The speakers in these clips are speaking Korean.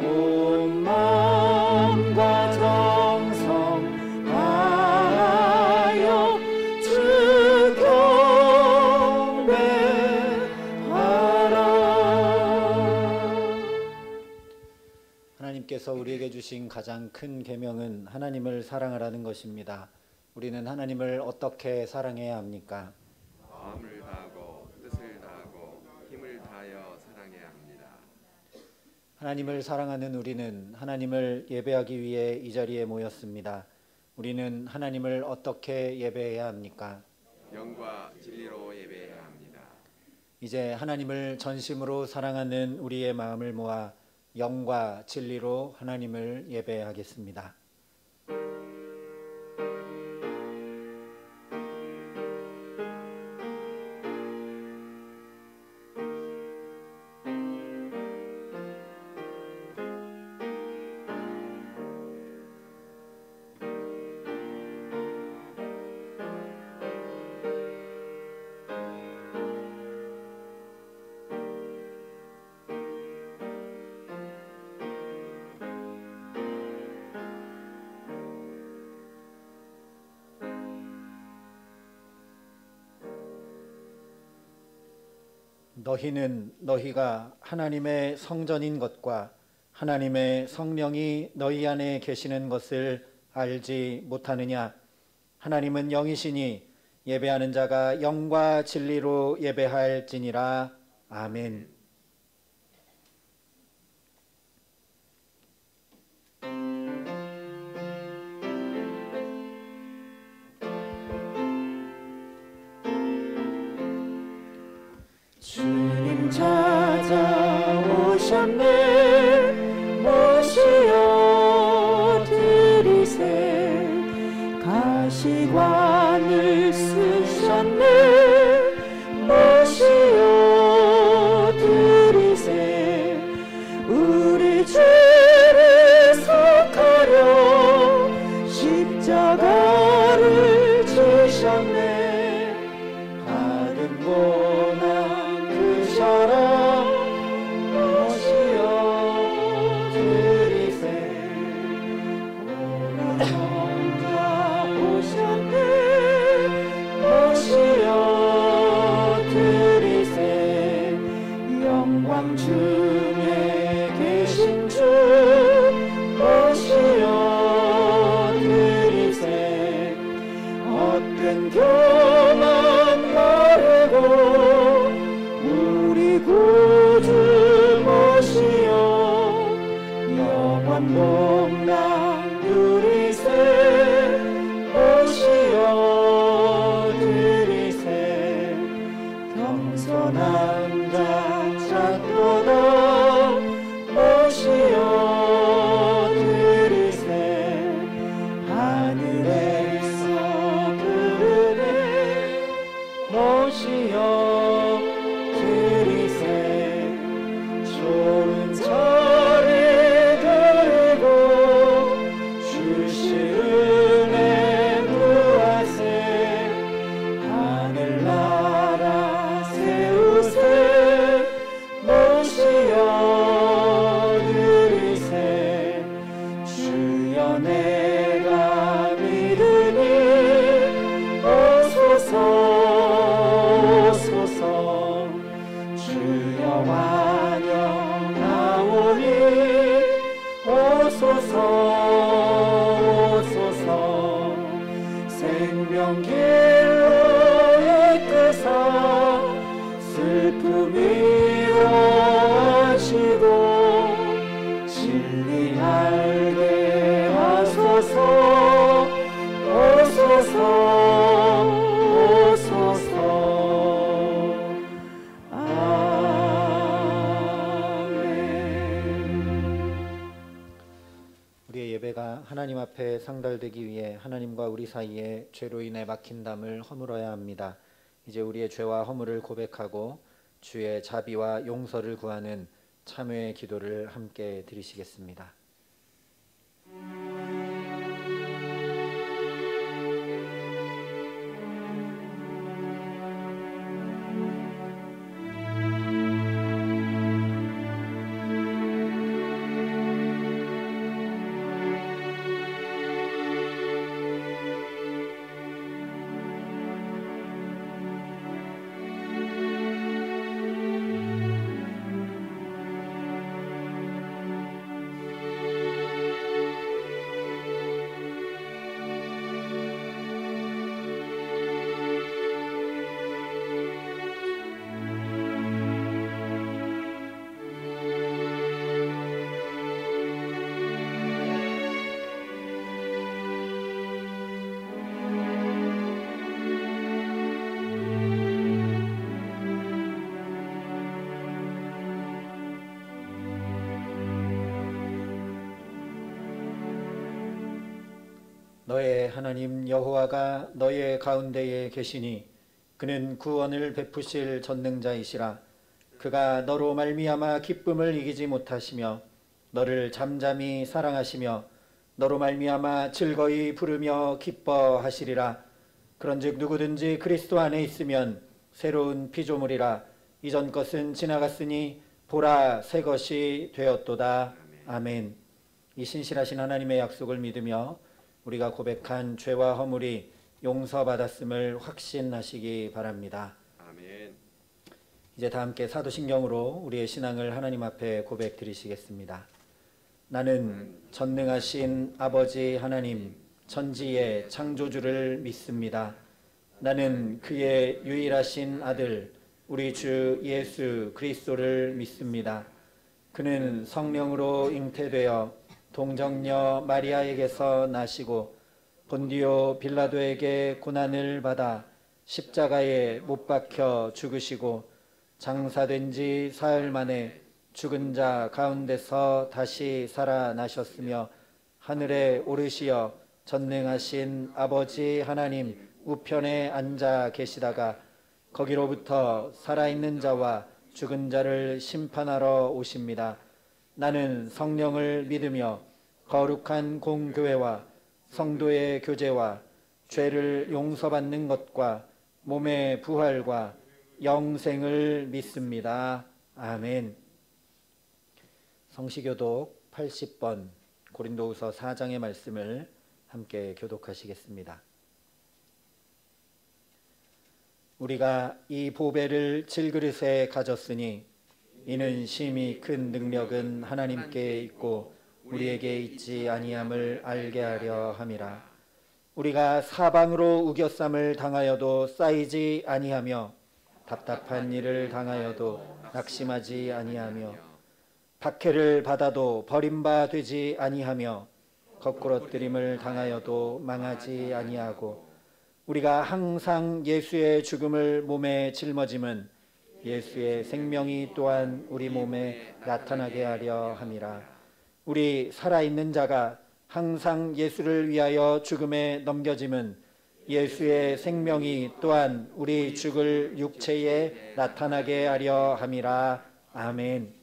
온 마음과 정성 다하여 주 경배하라. 하나님께서 우리에게 주신 가장 큰 계명은 하나님을 사랑하라는 것입니다. 우리는 하나님을 어떻게 사랑해야 합니까? 마음을 다하고 뜻을 다하고 힘을 다하여 사랑해야 합니다. 하나님을 사랑하는 우리는 하나님을 예배하기 위해 이 자리에 모였습니다. 우리는 하나님을 어떻게 예배해야 합니까? 영과 진리로 예배해야 합니다. 이제 하나님을 전심으로 사랑하는 우리의 마음을 모아 영과 진리로 하나님을 예배하겠습니다. 너희는 너희가 하나님의 성전인 것과 하나님의 성령이 너희 안에 계시는 것을 알지 못하느냐? 하나님은 영이시니 예배하는 자가 영과 진리로 예배할지니라. 아멘. 주님 찾아오셨네. 모시어 드리세. 가시관을 쓰셨네. 모시어 드리세. 우리 죄를 속하려 십자가를 지셨네. 받은 고난 그 사랑 모시어 드리세. 오늘 혼자 오셨네. 모시어 드리세. 영광 중에 계신 주 모시어 드리세. 헛된 교만 버리고 우리 구주 모시어 영원 복락 누리세. 모시어 드리세. 겸손한 자 찾도다 모시어 드리세. 하늘에서 부르네. 모시어 드리세. 좋은 자리 드리고 주시 은혜 구하세. 하늘나라 세우세. 모시어 드리세. 주여 내가 믿으니 오소서 오소서. 주여 환영하오니 오소서 오소서. 생명길로 이끄사 슬픔 위로하시고 진리 알게 하소서. 오소서 오소서. 우리의 예배가 하나님 앞에 상달되기 위해 하나님과 우리 사이에 죄로 인해 막힌 담을 허물어야 합니다. 이제 우리의 죄와 허물을 고백하고 주의 자비와 용서를 구하는 참회의 기도를 함께 드리시겠습니다. 너의 하나님 여호와가 너의 가운데에 계시니 그는 구원을 베푸실 전능자이시라. 그가 너로 말미암아 기쁨을 이기지 못하시며 너를 잠잠히 사랑하시며 너로 말미암아 즐거이 부르며 기뻐하시리라. 그런즉 누구든지 그리스도 안에 있으면 새로운 피조물이라. 이전 것은 지나갔으니 보라 새 것이 되었도다. 아멘. 이 신실하신 하나님의 약속을 믿으며 우리가 고백한 죄와 허물이 용서받았음을 확신하시기 바랍니다. 아멘. 이제 다 함께 사도신경으로 우리의 신앙을 하나님 앞에 고백 드리시겠습니다. 나는 전능하신 아버지 하나님 천지의 창조주를 믿습니다. 나는 그의 유일하신 아들 우리 주 예수 그리스도를 믿습니다. 그는 성령으로 잉태되어 동정녀 마리아에게서 나시고 본디오 빌라도에게 고난을 받아 십자가에 못 박혀 죽으시고 장사된 지 사흘 만에 죽은 자 가운데서 다시 살아나셨으며 하늘에 오르시어 전능하신 아버지 하나님 우편에 앉아 계시다가 거기로부터 살아있는 자와 죽은 자를 심판하러 오십니다. 나는 성령을 믿으며 거룩한 공교회와 성도의 교제와 죄를 용서받는 것과 몸의 부활과 영생을 믿습니다. 아멘. 성시교독 80번 고린도후서 4장의 말씀을 함께 교독하시겠습니다. 우리가 이 보배를 질그릇에 가졌으니 이는 심히 큰 능력은 하나님께 있고 우리에게 있지 아니함을 알게 하려 함이라. 우리가 사방으로 우겨쌈을 당하여도 쌓이지 아니하며 답답한 일을 당하여도 낙심하지 아니하며 박해를 받아도 버림바 되지 아니하며 거꾸러뜨림을 당하여도 망하지 아니하고 우리가 항상 예수의 죽음을 몸에 짊어짐은 예수의 생명이 또한 우리 몸에 나타나게 하려 함이라. 우리 살아있는 자가 항상 예수를 위하여 죽음에 넘겨짐은 예수의 생명이 또한 우리 죽을 육체에 나타나게 하려 함이라. 아멘.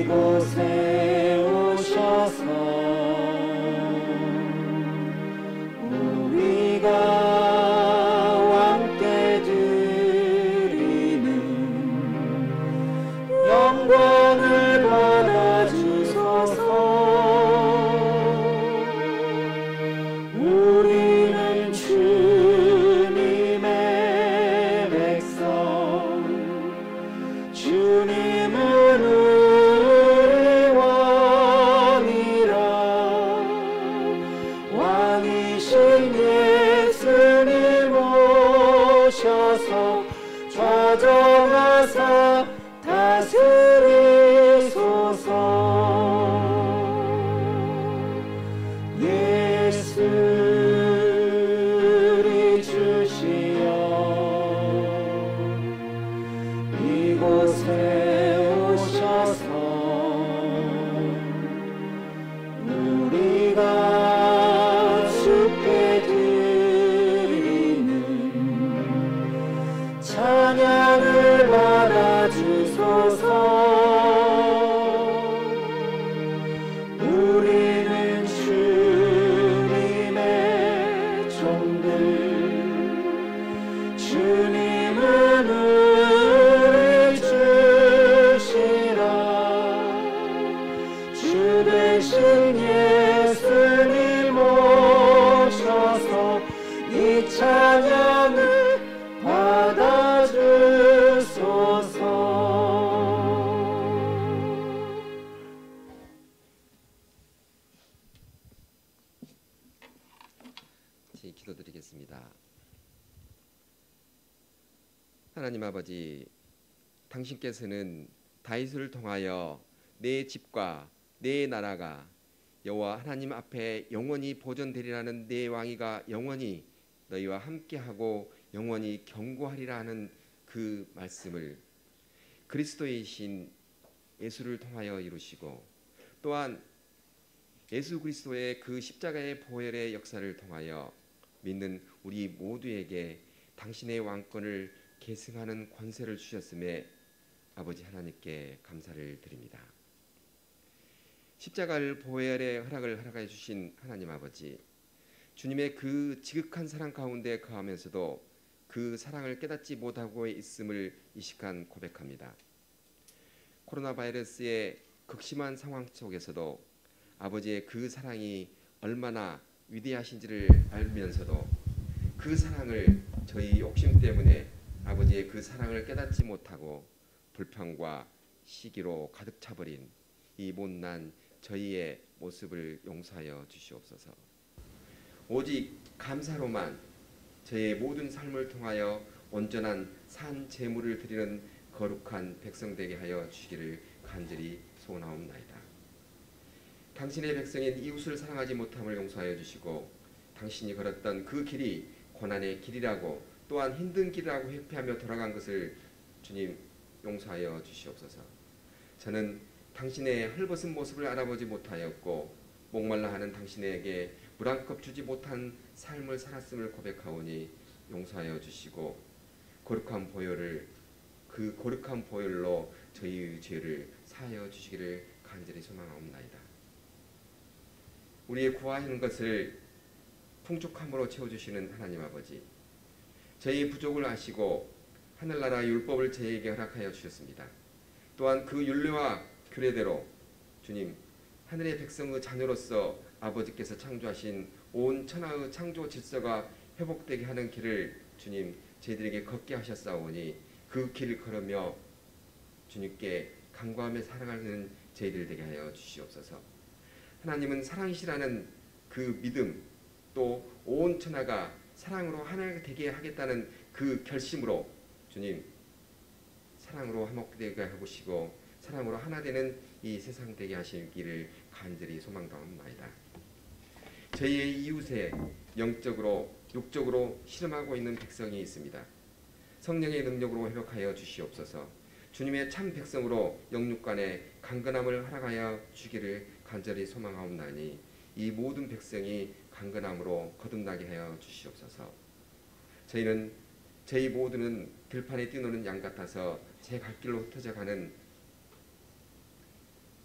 이곳에 오셔서 우리가 왕께 드리는 영광을 받아주소서. 우리는 주님의 백성, 주님은 예수님 오셔서 좌정하사 다스리소서. 예수를 주시어 이곳에 오셔서 우리가 찬양을 받아주소서. 우리는 주님의 종들, 주님은 우리 주시라. 주 대신 예수님 오셔서 이 찬양을 받아주소서. 기도드리겠습니다. 하나님 아버지, 당신께서는 다윗을 통하여 내 집과 내 나라가 여호와 하나님 앞에 영원히 보존되리라는 내 왕위가 영원히 너희와 함께하고 영원히 경고하리라 하는 그 말씀을 그리스도이신 예수를 통하여 이루시고, 또한 예수 그리스도의 그 십자가의 보혈의 역사를 통하여 믿는 우리 모두에게 당신의 왕권을 계승하는 권세를 주셨음에 아버지 하나님께 감사를 드립니다. 십자가를 보혈의 허락해 주신 하나님 아버지, 주님의 그 지극한 사랑 가운데 거하면서도 그 사랑을 깨닫지 못하고 있음을 이 시간 고백합니다. 코로나 바이러스의 극심한 상황 속에서도 아버지의 그 사랑이 얼마나 위대하신지를 알면서도 그 사랑을 저희 욕심 때문에 아버지의 그 사랑을 깨닫지 못하고 불평과 시기로 가득 차버린 이 못난 저희의 모습을 용서하여 주시옵소서. 오직 감사로만 저희의 모든 삶을 통하여 온전한 산 제물을 드리는 거룩한 백성 되게 하여 주시기를 간절히 소원하옵나이다. 당신의 백성인 이웃을 사랑하지 못함을 용서하여 주시고, 당신이 걸었던 그 길이 고난의 길이라고 또한 힘든 길이라고 회피하며 돌아간 것을 주님 용서하여 주시옵소서. 저는 당신의 헐벗은 모습을 알아보지 못하였고 목말라 하는 당신에게 물 한 컵 주지 못한 삶을 살았음을 고백하오니 용서하여 주시고, 거룩한 보혈을 그 거룩한 보혈로 저희의 죄를 사하여 주시기를 간절히 소망하옵나이다. 우리의 구하는 것을 풍족함으로 채워주시는 하나님 아버지, 저희의 부족을 아시고 하늘나라 율법을 저희에게 허락하여 주셨습니다. 또한 그 율례와 규례대로 주님, 하늘의 백성의 자녀로서 아버지께서 창조하신 온 천하의 창조 질서가 회복되게 하는 길을 주님 저희들에게 걷게 하셨사오니 그 길을 걸으며 주님께 간구하며 살아가는 저희들 되게 하여 주시옵소서. 하나님은 사랑이시라는 그 믿음, 또 온 천하가 사랑으로 하나 되게 하겠다는 그 결심으로 주님 사랑으로 화목되게 하시고 사랑으로 하나 되는 이 세상 되게 하시기를 간절히 소망하옵나이다. 저희의 이웃에 영적으로 육적으로 실험하고 있는 백성이 있습니다. 성령의 능력으로 회복하여 주시옵소서. 주님의 참 백성으로 영육간에 강건함을 허락하여 주기를 간절히 소망하옵나니 이 모든 백성이 강건함으로 거듭나게 하여 주시옵소서. 저희 모두는 들판에 뛰노는 양 같아서 제 갈 길로 흩어져 가는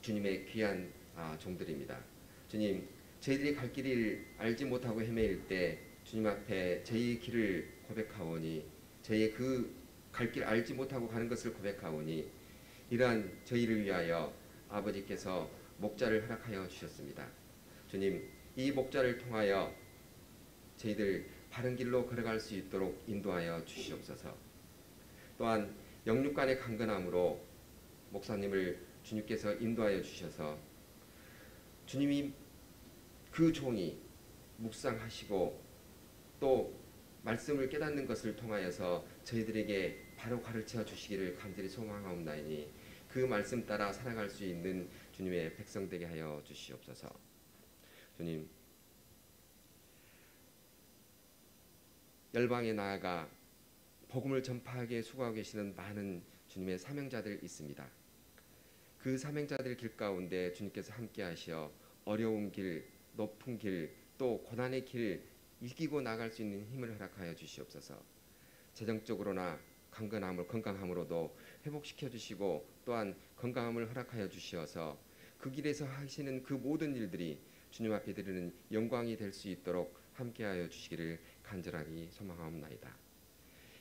주님의 귀한 종들입니다. 주님, 저희들이 갈 길을 알지 못하고 헤매일 때 주님 앞에 저희 길을 고백하오니, 저희의 그 갈 길 알지 못하고 가는 것을 고백하오니, 이러한 저희를 위하여 아버지께서 목자를 허락하여 주셨습니다. 주님, 이 목자를 통하여 저희들 바른 길로 걸어갈 수 있도록 인도하여 주시옵소서. 또한 영육간의 강건함으로 목사님을 주님께서 인도하여 주셔서 주님이 그 종이 묵상하시고 또 말씀을 깨닫는 것을 통하여서 저희들에게 바로 가르쳐 주시기를 간절히 소망하옵나이니 그 말씀 따라 살아갈 수 있는 주님의 백성 되게 하여 주시옵소서. 주님, 열방에 나아가 복음을 전파하기에 수고하고 계시는 많은 주님의 사명자들 있습니다. 그 사명자들 길 가운데 주님께서 함께 하시어 어려운 길, 높은 길, 또 고난의 길 이기고 나갈 수 있는 힘을 허락하여 주시옵소서. 재정적으로나 건강함으로도 회복시켜 주시고 또한 건강함을 허락하여 주시어서 그 길에서 하시는 그 모든 일들이 주님 앞에 드리는 영광이 될 수 있도록 함께하여 주시기를 간절하게 소망하옵나이다.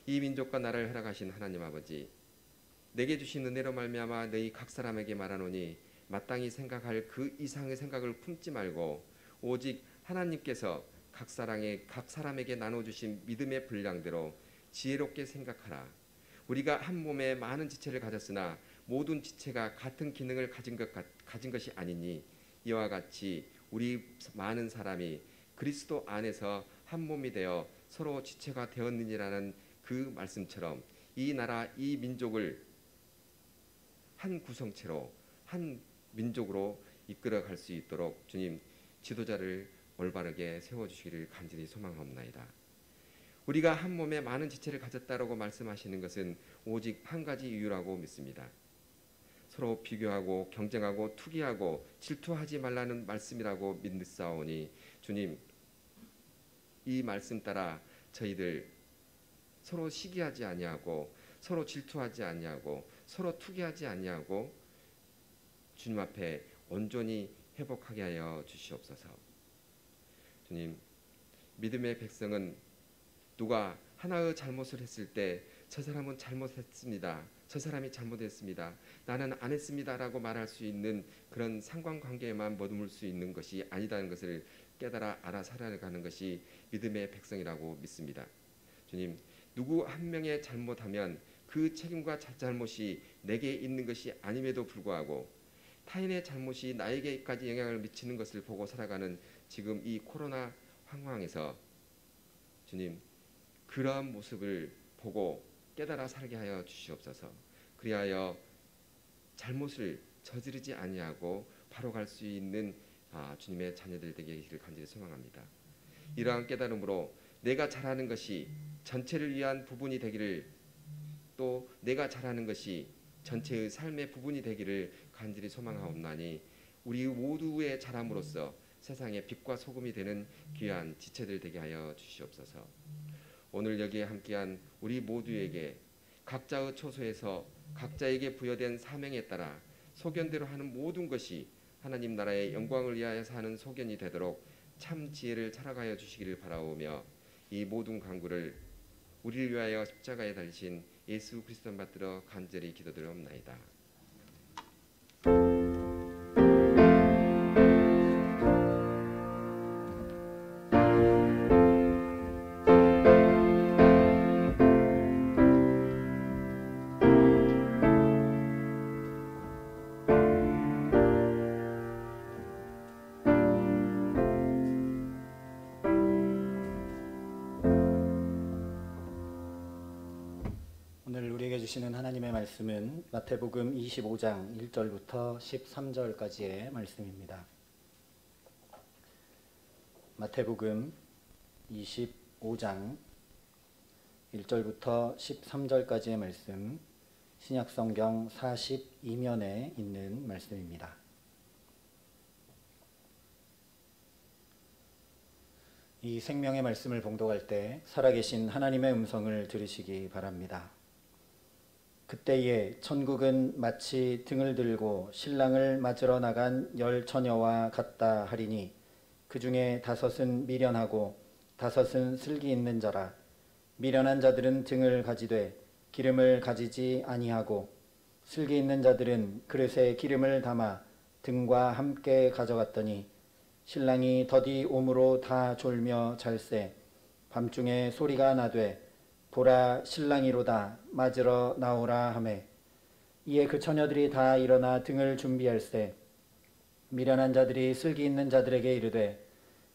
이 민족과 나라를 허락하신 하나님 아버지, 내게 주신 은혜로 말미암아 너희 각 사람에게 말하노니 마땅히 생각할 그 이상의 생각을 품지 말고 오직 하나님께서 각 사람에게 나눠주신 믿음의 분량대로 지혜롭게 생각하라. 우리가 한 몸에 많은 지체를 가졌으나 모든 지체가 같은 기능을 가진 것이 아니니 이와 같이 우리 많은 사람이 그리스도 안에서 한 몸이 되어 서로 지체가 되었느니라는 그 말씀처럼 이 나라 이 민족을 한 구성체로 한 민족으로 이끌어갈 수 있도록 주님 지도자를 올바르게 세워주시기를 간절히 소망하옵나이다. 우리가 한 몸에 많은 지체를 가졌다라고 말씀하시는 것은 오직 한 가지 이유라고 믿습니다. 서로 비교하고 경쟁하고 투기하고 질투하지 말라는 말씀이라고 믿사오니 주님 이 말씀 따라 저희들 서로 시기하지 아니하고 서로 질투하지 아니하고 서로 투기하지 아니하고 주님 앞에 온전히 회복하게 하여 주시옵소서. 주님 믿음의 백성은 누가 하나의 잘못을 했을 때 저 사람은 잘못했습니다. 저 사람이 잘못했습니다. 나는 안 했습니다라고 말할 수 있는 그런 상관관계에만 머무를 수 있는 것이 아니다는 것을 깨달아 알아 살아가는 것이 믿음의 백성이라고 믿습니다. 주님 누구 한 명의 잘못하면 그 책임과 잘못이 내게 있는 것이 아님에도 불구하고 타인의 잘못이 나에게까지 영향을 미치는 것을 보고 살아가는 지금 이 코로나 상황에서 주님 그러한 모습을 보고 깨달아 살게 하여 주시옵소서. 그리하여 잘못을 저지르지 아니하고 바로 갈 수 있는 주님의 자녀들 되기를 간절히 소망합니다. 이러한 깨달음으로 내가 잘하는 것이 전체를 위한 부분이 되기를 또 내가 잘하는 것이 전체의 삶의 부분이 되기를 간절히 소망하옵나니 우리 모두의 잘함으로써 세상의 빛과 소금이 되는 귀한 지체들 되게 하여 주시옵소서. 오늘 여기에 함께한 우리 모두에게 각자의 처소에서 각자에게 부여된 사명에 따라 소견대로 하는 모든 것이 하나님 나라의 영광을 위하여 사는 소견이 되도록 참 지혜를 살아가여 주시기를 바라오며 이 모든 간구를 우리를 위하여 십자가에 달리신 예수 그리스도 받들어 간절히 기도드리옵나이다. 오늘 우리에게 주시는 하나님의 말씀은 마태복음 25장 1절부터 13절까지의 말씀입니다. 마태복음 25장 1절부터 13절까지의 말씀, 신약성경 42면에 있는 말씀입니다. 이 생명의 말씀을 봉독할 때 살아계신 하나님의 음성을 들으시기 바랍니다. 그때에 천국은 마치 등을 들고 신랑을 맞으러 나간 10 처녀와 같다 하리니 그 중에 5은 미련하고 5은 슬기 있는 자라. 미련한 자들은 등을 가지되 기름을 가지지 아니하고 슬기 있는 자들은 그릇에 기름을 담아 등과 함께 가져갔더니 신랑이 더디 오므로 다 졸며 잘세. 밤중에 소리가 나되 보라 신랑이로다 맞으러 나오라 하매 이에 그 처녀들이 다 일어나 등을 준비할세. 미련한 자들이 슬기 있는 자들에게 이르되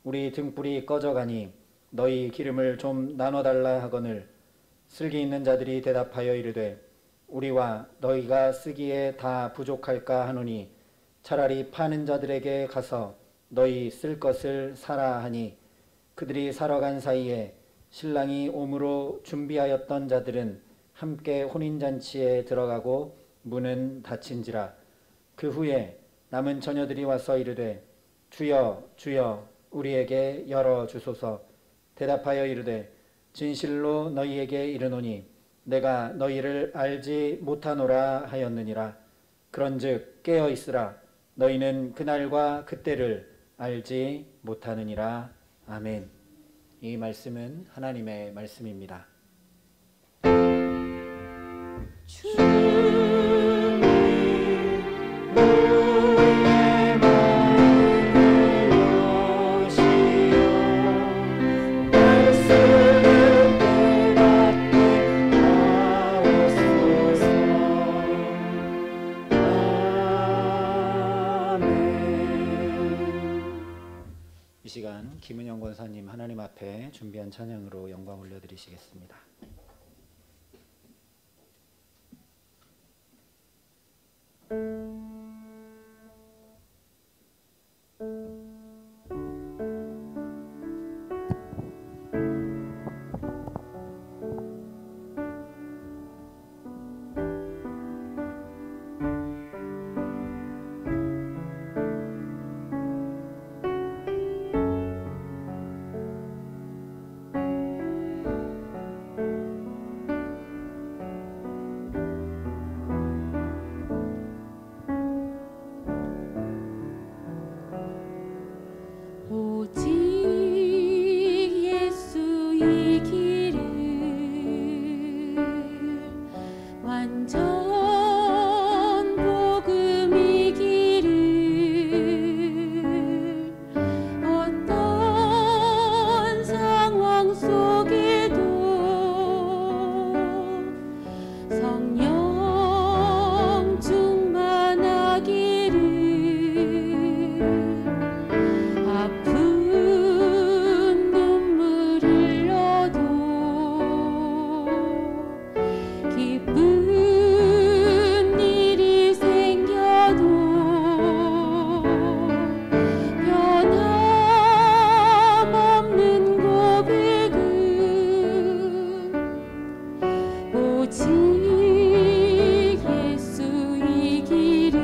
우리 등불이 꺼져가니 너희 기름을 좀 나눠달라 하거늘 슬기 있는 자들이 대답하여 이르되 우리와 너희가 쓰기에 다 부족할까 하노니 차라리 파는 자들에게 가서 너희 쓸 것을 사라 하니 그들이 사러 간 사이에 신랑이 오므로 준비하였던 자들은 함께 혼인잔치에 들어가고 문은 닫힌지라. 그 후에 남은 처녀들이 와서 이르되 주여 주여 우리에게 열어주소서. 대답하여 이르되 진실로 너희에게 이르노니 내가 너희를 알지 못하노라 하였느니라. 그런즉 깨어있으라. 너희는 그날과 그때를 알지 못하느니라. 아멘. 이 말씀은 하나님의 말씀입니다. 이 시간 김은영 권사님 하나님 앞에 준비한 찬양으로 영광 올려드리시겠습니다. 오직 예수의 길을 완전 복음의 길을 어떤 상황 속에도 성령 충만하기를 아픈 눈물 흘려도 기쁜 일이 생겨도 변함없는 고백은 오직 예수의 길을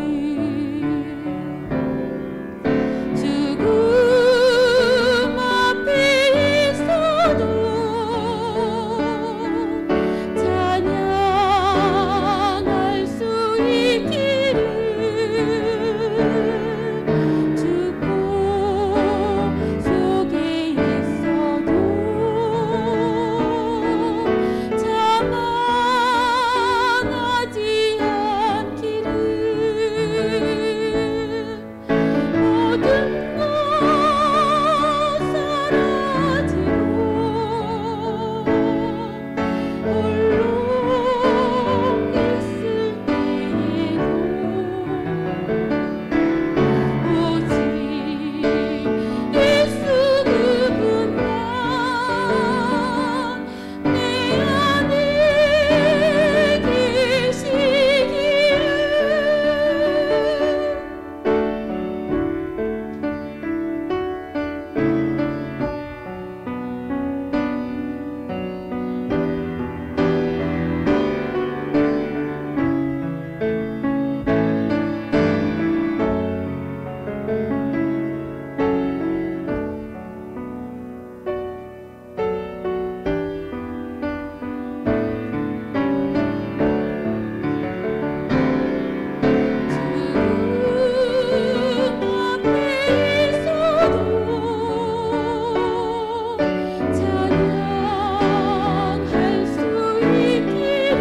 죽음 앞에 있어도 찬양할 수 있기를 죽고 속에 있어도 자만하지 않기를 모든 것 사라지고 홀로 있을 때에도 오직 예수 그분만 내 안에 계시기를 죽음 앞에 있어도 찬양할 수 있기를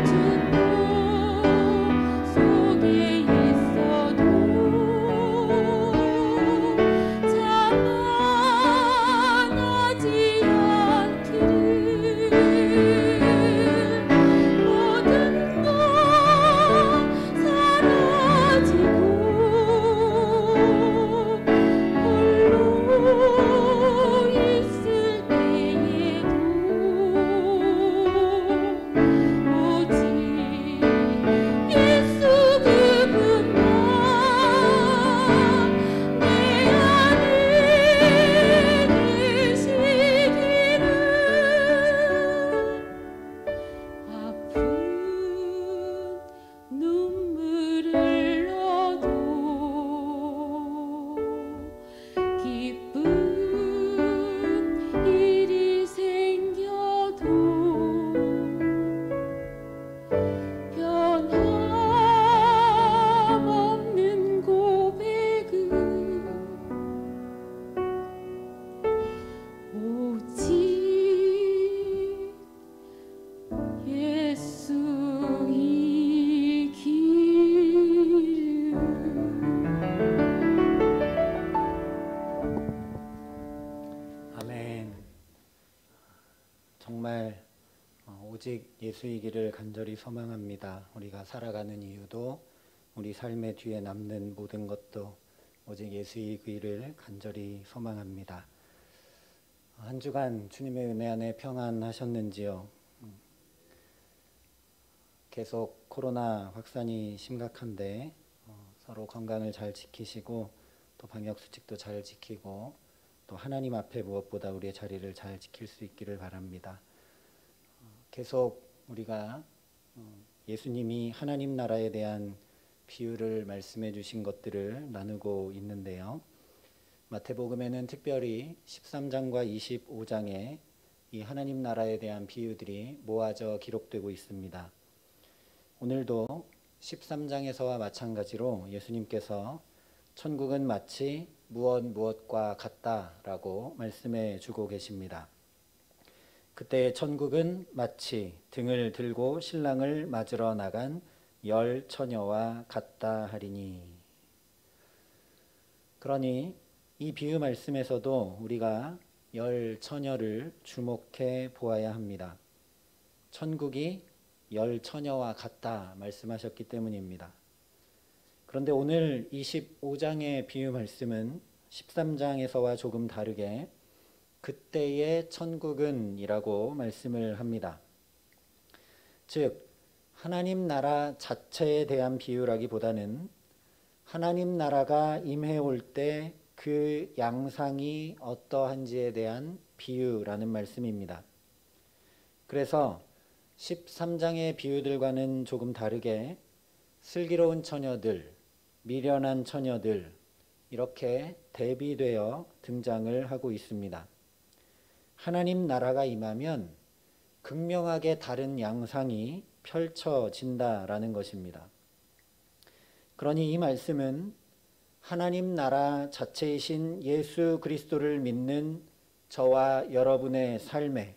죽고 속에 있어도 자만하지 않기를 모든 것 사라지고 홀로 있을 때에도 오직 예수 그분만 내 안에 계시기를 아픈 눈물 흘려도 기쁜 일이 생겨도 변함없는 고백은 오직 예수의 길을 아멘. 정말 오직 예수의 길을 간절히 소망합니다. 우리가 살아가는 이유도 우리 삶의 뒤에 남는 모든 것도 오직 예수의 길을 간절히 소망합니다. 한 주간 주님의 은혜 안에 평안하셨는지요? 계속 코로나 확산이 심각한데 서로 건강을 잘 지키시고 또 방역 수칙도 잘 지키고 또 하나님 앞에 무엇보다 우리의 자리를 잘 지킬 수 있기를 바랍니다. 계속 우리가 예수님이 하나님 나라에 대한 비유를 말씀해 주신 것들을 나누고 있는데요. 마태복음에는 특별히 13장과 25장에 이 하나님 나라에 대한 비유들이 모아져 기록되고 있습니다. 오늘도 13장에서와 마찬가지로 예수님께서 천국은 마치 무엇과 같다라고 말씀해 주고 계십니다. 그때 천국은 마치 등을 들고 신랑을 맞으러 나간 10 처녀와 같다 하리니. 그러니 이 비유 말씀에서도 우리가 10 처녀를 주목해 보아야 합니다. 천국이 10 처녀와 같다 말씀하셨기 때문입니다. 그런데 오늘 25장의 비유 말씀은 13장에서와 조금 다르게 그때의 천국은 이라고 말씀을 합니다. 즉 하나님 나라 자체에 대한 비유라기보다는 하나님 나라가 임해 올 때 그 양상이 어떠한지에 대한 비유라는 말씀입니다. 그래서 13장의 비유들과는 조금 다르게 슬기로운 처녀들, 미련한 처녀들 이렇게 대비되어 등장을 하고 있습니다. 하나님 나라가 임하면 극명하게 다른 양상이 펼쳐진다라는 것입니다. 그러니 이 말씀은 하나님 나라 자체이신 예수 그리스도를 믿는 저와 여러분의 삶에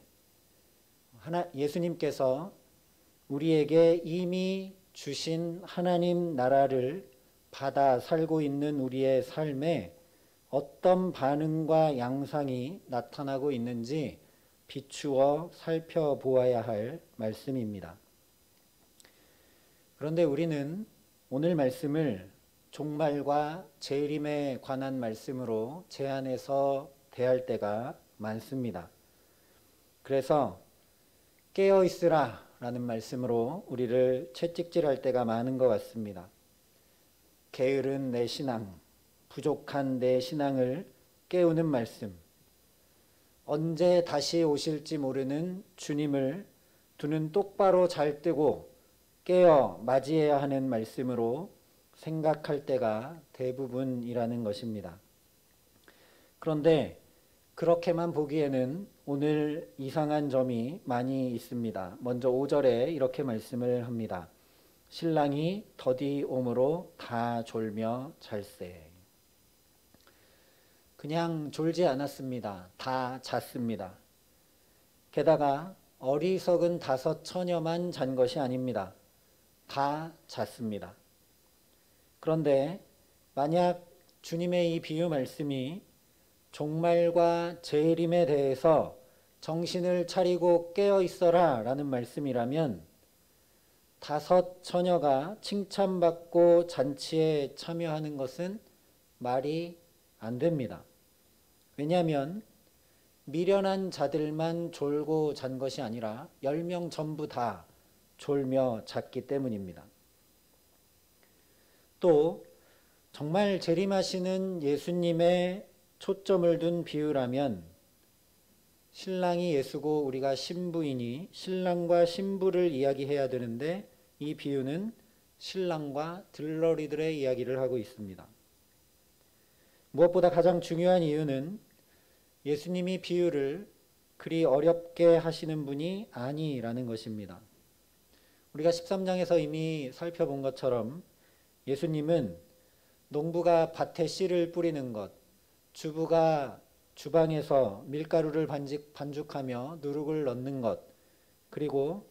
예수님께서 우리에게 이미 주신 하나님 나라를 받아 살고 있는 우리의 삶에 어떤 반응과 양상이 나타나고 있는지 비추어 살펴보아야 할 말씀입니다. 그런데 우리는 오늘 말씀을 종말과 재림에 관한 말씀으로 제안해서 대할 때가 많습니다. 그래서 깨어있으라 라는 말씀으로 우리를 채찍질할 때가 많은 것 같습니다. 게으른 내 신앙, 부족한 내 신앙을 깨우는 말씀, 언제 다시 오실지 모르는 주님을 두 눈 똑바로 잘 뜨고 깨어 맞이해야 하는 말씀으로 생각할 때가 대부분이라는 것입니다. 그런데 그렇게만 보기에는 오늘 이상한 점이 많이 있습니다. 먼저 5절에 이렇게 말씀을 합니다. 신랑이 더디 옴으로 다 졸며 잘세. 그냥 졸지 않았습니다. 다 잤습니다. 게다가 어리석은 5 처녀만 잔 것이 아닙니다. 다 잤습니다. 그런데 만약 주님의 이 비유 말씀이 종말과 재림에 대해서 정신을 차리고 깨어 있어라 라는 말씀이라면 5 처녀가 칭찬받고 잔치에 참여하는 것은 말이 안 됩니다. 왜냐하면 미련한 자들만 졸고 잔 것이 아니라 10명 전부 다 졸며 잤기 때문입니다. 또 정말 재림하시는 예수님의 초점을 둔 비유라면 신랑이 예수고 우리가 신부이니 신랑과 신부를 이야기해야 되는데 이 비유는 신랑과 들러리들의 이야기를 하고 있습니다. 무엇보다 가장 중요한 이유는 예수님이 비유를 그리 어렵게 하시는 분이 아니라는 것입니다. 우리가 13장에서 이미 살펴본 것처럼 예수님은 농부가 밭에 씨를 뿌리는 것, 주부가 주방에서 밀가루를 반죽하며 누룩을 넣는 것, 그리고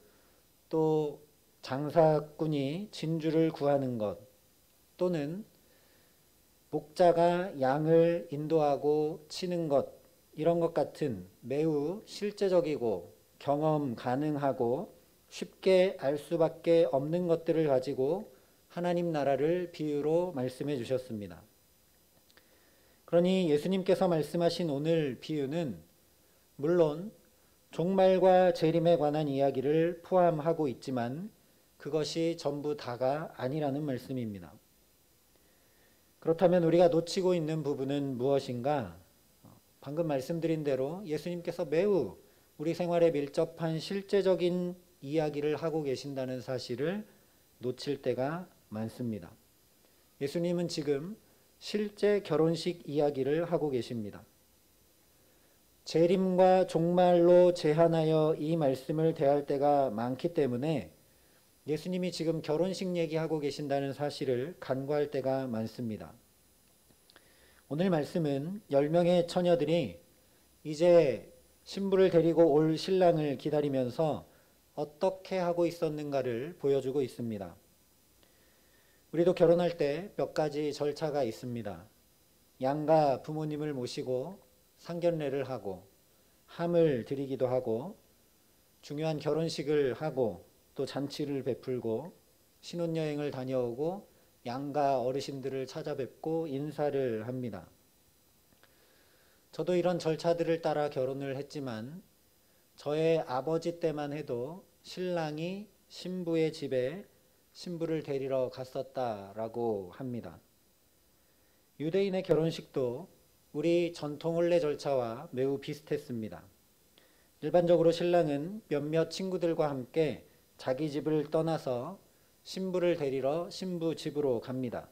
또 장사꾼이 진주를 구하는 것, 또는 목자가 양을 인도하고 치는 것, 이런 것 같은 매우 실제적이고 경험 가능하고 쉽게 알 수밖에 없는 것들을 가지고 하나님 나라를 비유로 말씀해 주셨습니다. 그러니 예수님께서 말씀하신 오늘 비유는 물론 종말과 재림에 관한 이야기를 포함하고 있지만 그것이 전부 다가 아니라는 말씀입니다. 그렇다면 우리가 놓치고 있는 부분은 무엇인가? 방금 말씀드린 대로 예수님께서 매우 우리 생활에 밀접한 실제적인 이야기를 하고 계신다는 사실을 놓칠 때가 많습니다. 예수님은 지금 실제 결혼식 이야기를 하고 계십니다. 재림과 종말로 제한하여 이 말씀을 대할 때가 많기 때문에 예수님이 지금 결혼식 얘기하고 계신다는 사실을 간과할 때가 많습니다. 오늘 말씀은 10명의 처녀들이 이제 신부를 데리고 올 신랑을 기다리면서 어떻게 하고 있었는가를 보여주고 있습니다. 우리도 결혼할 때 몇 가지 절차가 있습니다. 양가 부모님을 모시고 상견례를 하고 함을 드리기도 하고 중요한 결혼식을 하고 또 잔치를 베풀고 신혼여행을 다녀오고 양가 어르신들을 찾아뵙고 인사를 합니다. 저도 이런 절차들을 따라 결혼을 했지만 저의 아버지 때만 해도 신랑이 신부의 집에 신부를 데리러 갔었다라고 합니다. 유대인의 결혼식도 우리 전통 혼례 절차와 매우 비슷했습니다. 일반적으로 신랑은 몇몇 친구들과 함께 자기 집을 떠나서 신부를 데리러 신부 집으로 갑니다.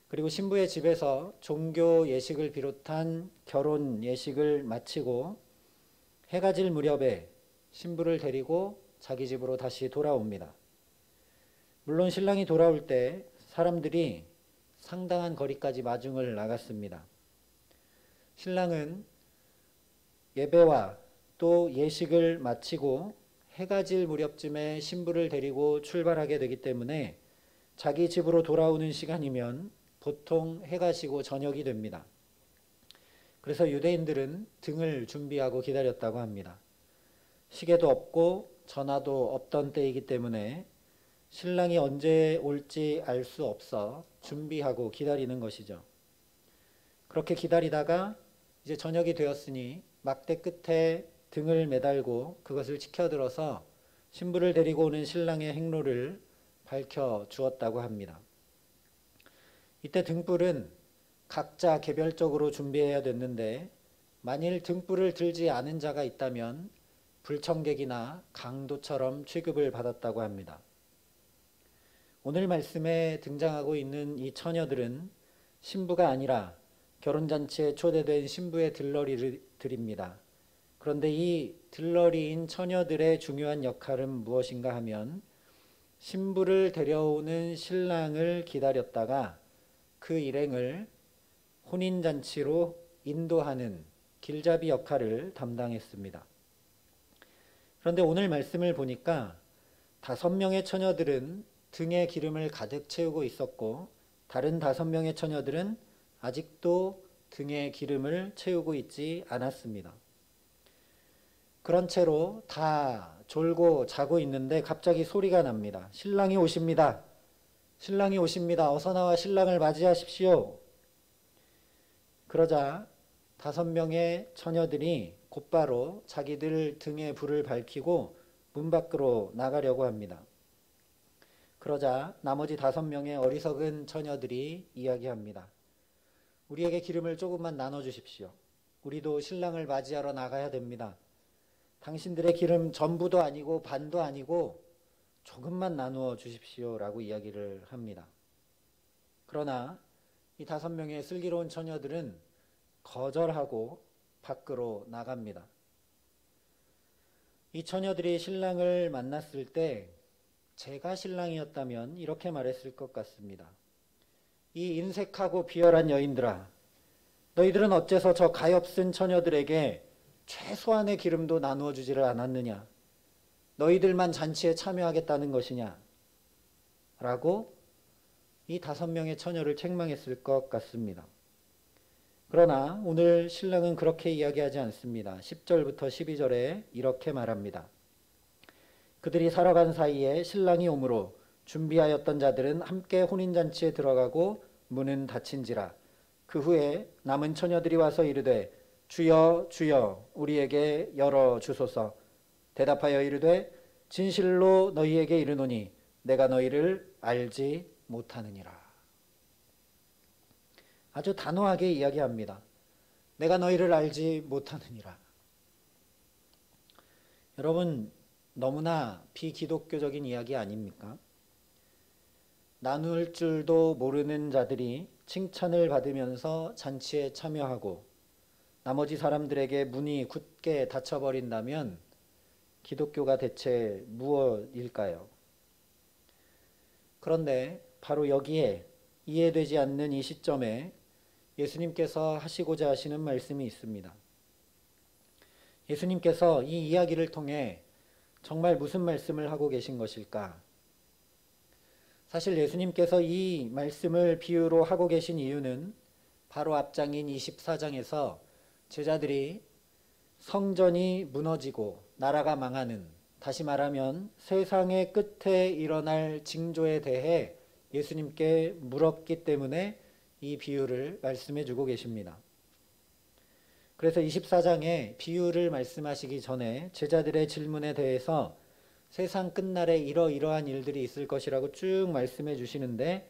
그리고 신부의 집에서 종교 예식을 비롯한 결혼 예식을 마치고 해가 질 무렵에 신부를 데리고 자기 집으로 다시 돌아옵니다. 물론 신랑이 돌아올 때 사람들이 상당한 거리까지 마중을 나갔습니다. 신랑은 예배와 또 예식을 마치고 해가 질 무렵쯤에 신부를 데리고 출발하게 되기 때문에 자기 집으로 돌아오는 시간이면 보통 해가 지고 저녁이 됩니다. 그래서 유대인들은 등을 준비하고 기다렸다고 합니다. 시계도 없고 전화도 없던 때이기 때문에 신랑이 언제 올지 알 수 없어 준비하고 기다리는 것이죠. 그렇게 기다리다가 이제 저녁이 되었으니 막대 끝에 등을 매달고 그것을 치켜들어서 신부를 데리고 오는 신랑의 행로를 밝혀 주었다고 합니다. 이때 등불은 각자 개별적으로 준비해야 됐는데 만일 등불을 들지 않은 자가 있다면 불청객이나 강도처럼 취급을 받았다고 합니다. 오늘 말씀에 등장하고 있는 이 처녀들은 신부가 아니라 결혼잔치에 초대된 신부의 들러리들입니다. 그런데 이 들러리인 처녀들의 중요한 역할은 무엇인가 하면 신부를 데려오는 신랑을 기다렸다가 그 일행을 혼인잔치로 인도하는 길잡이 역할을 담당했습니다. 그런데 오늘 말씀을 보니까 5명의 처녀들은 등에 기름을 가득 채우고 있었고 다른 5명의 처녀들은 아직도 등에 기름을 채우고 있지 않았습니다. 그런 채로 다 졸고 자고 있는데 갑자기 소리가 납니다. 신랑이 오십니다. 신랑이 오십니다. 어서 나와 신랑을 맞이하십시오. 그러자 5명의 처녀들이 곧바로 자기들 등에 불을 밝히고 문 밖으로 나가려고 합니다. 그러자 나머지 5명의 어리석은 처녀들이 이야기합니다. 우리에게 기름을 조금만 나눠주십시오. 우리도 신랑을 맞이하러 나가야 됩니다. 당신들의 기름 전부도 아니고 반도 아니고 조금만 나누어 주십시오 라고 이야기를 합니다. 그러나 이 5명의 슬기로운 처녀들은 거절하고 밖으로 나갑니다. 이 처녀들이 신랑을 만났을 때 제가 신랑이었다면 이렇게 말했을 것 같습니다. 이 인색하고 비열한 여인들아, 너희들은 어째서 저 가엾은 처녀들에게 최소한의 기름도 나누어 주지를 않았느냐? 너희들만 잔치에 참여하겠다는 것이냐? 라고 이 5명의 처녀를 책망했을 것 같습니다. 그러나 오늘 신랑은 그렇게 이야기하지 않습니다. 10절부터 12절에 이렇게 말합니다. 그들이 살아간 사이에 신랑이 오므로 준비하였던 자들은 함께 혼인잔치에 들어가고 문은 닫힌지라. 그 후에 남은 처녀들이 와서 이르되 주여 주여 우리에게 열어주소서. 대답하여 이르되 진실로 너희에게 이르노니 내가 너희를 알지 못하느니라. 아주 단호하게 이야기합니다. 내가 너희를 알지 못하느니라. 여러분, 너무나 비기독교적인 이야기 아닙니까? 나눌 줄도 모르는 자들이 칭찬을 받으면서 잔치에 참여하고 나머지 사람들에게 문이 굳게 닫혀버린다면 기독교가 대체 무엇일까요? 그런데 바로 여기에 이해되지 않는 이 시점에 예수님께서 하시고자 하시는 말씀이 있습니다. 예수님께서 이 이야기를 통해 정말 무슨 말씀을 하고 계신 것일까? 사실 예수님께서 이 말씀을 비유로 하고 계신 이유는 바로 앞장인 24장에서 제자들이 성전이 무너지고 나라가 망하는, 다시 말하면 세상의 끝에 일어날 징조에 대해 예수님께 물었기 때문에 이 비유를 말씀해 주고 계십니다. 그래서 24장에 비유를 말씀하시기 전에 제자들의 질문에 대해서 세상 끝날에 이러이러한 일들이 있을 것이라고 쭉 말씀해 주시는데,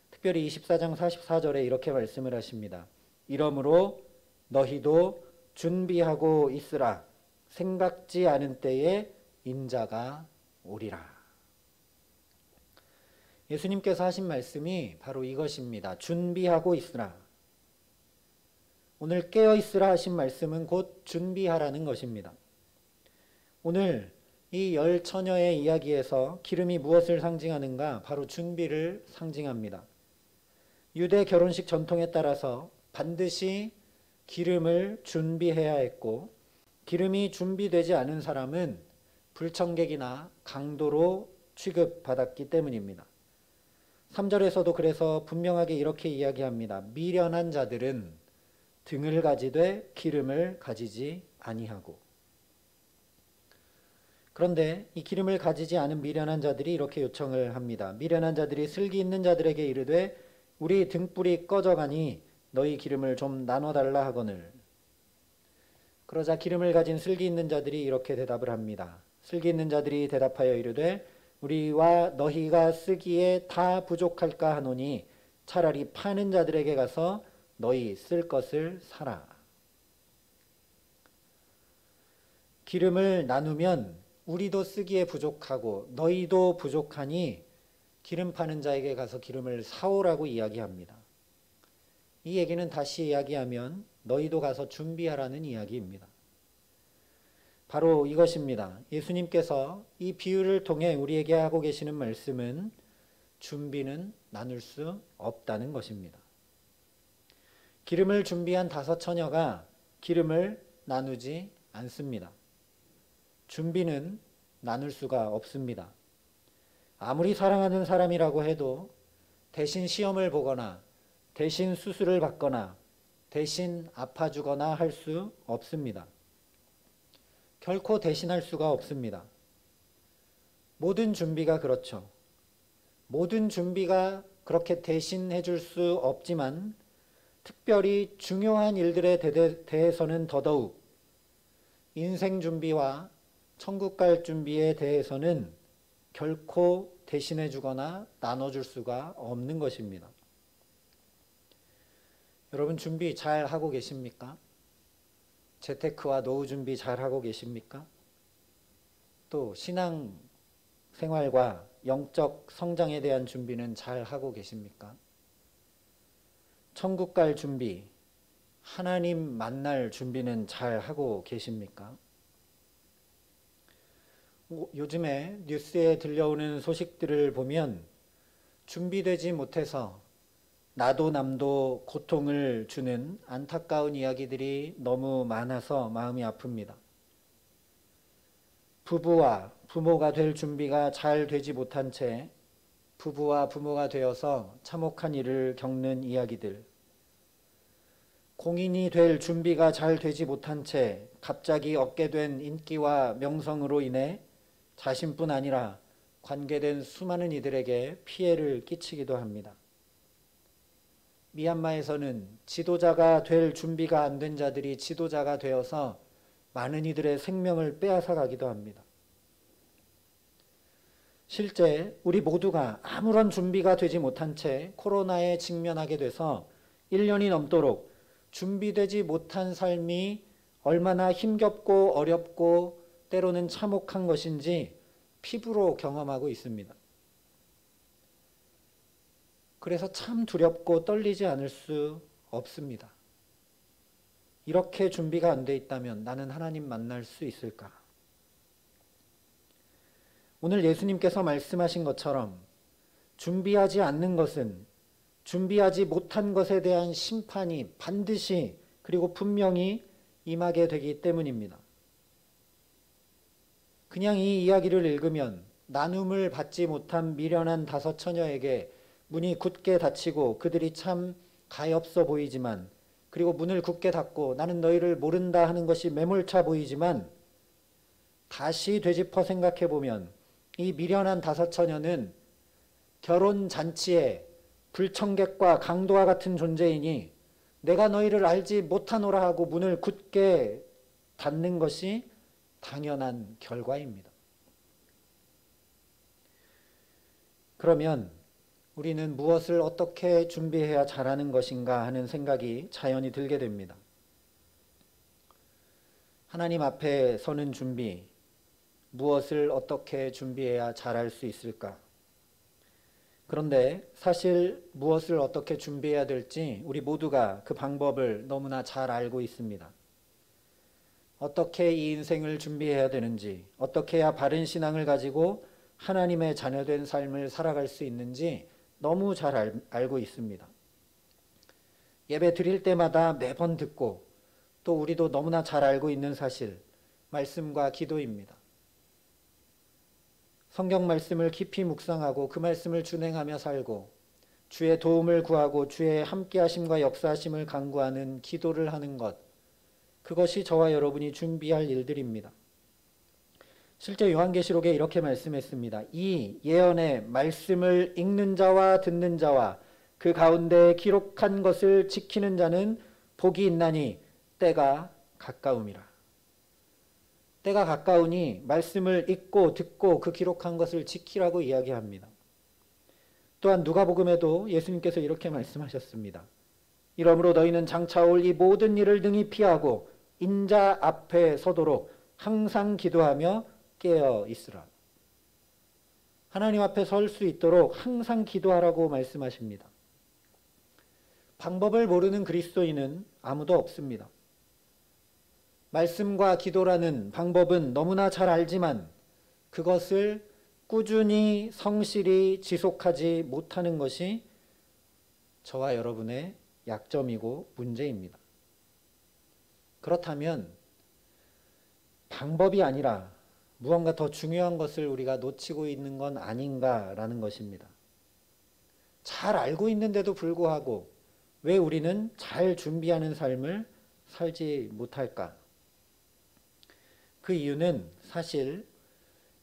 특별히 24장 44절에 이렇게 말씀을 하십니다. 이러므로 너희도 준비하고 있으라. 생각지 않은 때에 인자가 오리라. 예수님께서 하신 말씀이 바로 이것입니다. 준비하고 있으라. 오늘 깨어 있으라 하신 말씀은 곧 준비하라는 것입니다. 오늘 이 열 처녀의 이야기에서 기름이 무엇을 상징하는가? 바로 준비를 상징합니다. 유대 결혼식 전통에 따라서 반드시 기름을 준비해야 했고, 기름이 준비되지 않은 사람은 불청객이나 강도로 취급받았기 때문입니다. 3절에서도 그래서 분명하게 이렇게 이야기합니다. 미련한 자들은 등을 가지되 기름을 가지지 아니하고. 그런데 이 기름을 가지지 않은 미련한 자들이 이렇게 요청을 합니다. 미련한 자들이 슬기 있는 자들에게 이르되 우리 등불이 꺼져가니 너희 기름을 좀 나눠달라 하거늘. 그러자 기름을 가진 슬기 있는 자들이 이렇게 대답을 합니다. 슬기 있는 자들이 대답하여 이르되 우리와 너희가 쓰기에 다 부족할까 하노니 차라리 파는 자들에게 가서 너희 쓸 것을 사라. 기름을 나누면 우리도 쓰기에 부족하고 너희도 부족하니 기름 파는 자에게 가서 기름을 사오라고 이야기합니다. 이 얘기는 다시 이야기하면 너희도 가서 준비하라는 이야기입니다. 바로 이것입니다. 예수님께서 이 비유를 통해 우리에게 하고 계시는 말씀은 준비는 나눌 수 없다는 것입니다. 기름을 준비한 5 처녀가 기름을 나누지 않습니다. 준비는 나눌 수가 없습니다. 아무리 사랑하는 사람이라고 해도 대신 시험을 보거나 대신 수술을 받거나 대신 아파주거나 할 수 없습니다. 결코 대신할 수가 없습니다. 모든 준비가 그렇죠. 모든 준비가 그렇게 대신해 줄 수 없지만 특별히 중요한 일들에 대해서는 더더욱 인생 준비와 천국 갈 준비에 대해서는 결코 대신해 주거나 나눠줄 수가 없는 것입니다. 여러분 준비 잘 하고 계십니까? 재테크와 노후 준비 잘 하고 계십니까? 또 신앙 생활과 영적 성장에 대한 준비는 잘 하고 계십니까? 천국 갈 준비, 하나님 만날 준비는 잘 하고 계십니까? 요즘에 뉴스에 들려오는 소식들을 보면 준비되지 못해서 나도 남도 고통을 주는 안타까운 이야기들이 너무 많아서 마음이 아픕니다. 부부와 부모가 될 준비가 잘 되지 못한 채 부부와 부모가 되어서 참혹한 일을 겪는 이야기들, 공인이 될 준비가 잘 되지 못한 채 갑자기 얻게 된 인기와 명성으로 인해 자신뿐 아니라 관계된 수많은 이들에게 피해를 끼치기도 합니다. 미얀마에서는 지도자가 될 준비가 안 된 자들이 지도자가 되어서 많은 이들의 생명을 빼앗아 가기도 합니다. 실제 우리 모두가 아무런 준비가 되지 못한 채 코로나에 직면하게 돼서 1년이 넘도록 준비되지 못한 삶이 얼마나 힘겹고 어렵고 때로는 참혹한 것인지 피부로 경험하고 있습니다. 그래서 참 두렵고 떨리지 않을 수 없습니다. 이렇게 준비가 안 돼 있다면 나는 하나님 만날 수 있을까? 오늘 예수님께서 말씀하신 것처럼 준비하지 않는 것은 준비하지 못한 것에 대한 심판이 반드시 그리고 분명히 임하게 되기 때문입니다. 그냥 이 이야기를 읽으면 나눔을 받지 못한 미련한 5 처녀에게 문이 굳게 닫히고 그들이 참 가엾어 보이지만, 그리고 문을 굳게 닫고 나는 너희를 모른다 하는 것이 매몰차 보이지만, 다시 되짚어 생각해 보면 이 미련한 5 처녀는 결혼 잔치에 불청객과 강도와 같은 존재이니 내가 너희를 알지 못하노라 하고 문을 굳게 닫는 것이 당연한 결과입니다. 그러면 우리는 무엇을 어떻게 준비해야 잘하는 것인가 하는 생각이 자연히 들게 됩니다. 하나님 앞에 서는 준비, 무엇을 어떻게 준비해야 잘할 수 있을까? 그런데 사실 무엇을 어떻게 준비해야 될지 우리 모두가 그 방법을 너무나 잘 알고 있습니다. 어떻게 이 인생을 준비해야 되는지, 어떻게 해야 바른 신앙을 가지고 하나님의 자녀된 삶을 살아갈 수 있는지 너무 잘 알고 있습니다. 예배 드릴 때마다 매번 듣고 또 우리도 너무나 잘 알고 있는 사실, 말씀과 기도입니다. 성경 말씀을 깊이 묵상하고 그 말씀을 준행하며 살고 주의 도움을 구하고 주의 함께하심과 역사하심을 간구하는 기도를 하는 것, 그것이 저와 여러분이 준비할 일들입니다. 실제 요한계시록에 이렇게 말씀했습니다. 이 예언의 말씀을 읽는 자와 듣는 자와 그 가운데 기록한 것을 지키는 자는 복이 있나니 때가 가까움이라. 때가 가까우니 말씀을 읽고 듣고 그 기록한 것을 지키라고 이야기합니다. 또한 누가복음에도 예수님께서 이렇게 말씀하셨습니다. 이러므로 너희는 장차 올 이 모든 일을 능히 피하고 인자 앞에 서도록 항상 기도하며 깨어 있으라. 하나님 앞에 설 수 있도록 항상 기도하라고 말씀하십니다. 방법을 모르는 그리스도인은 아무도 없습니다. 말씀과 기도라는 방법은 너무나 잘 알지만 그것을 꾸준히 성실히 지속하지 못하는 것이 저와 여러분의 약점이고 문제입니다. 그렇다면 방법이 아니라 무언가 더 중요한 것을 우리가 놓치고 있는 건 아닌가라는 것입니다. 잘 알고 있는데도 불구하고 왜 우리는 잘 준비하는 삶을 살지 못할까? 그 이유는 사실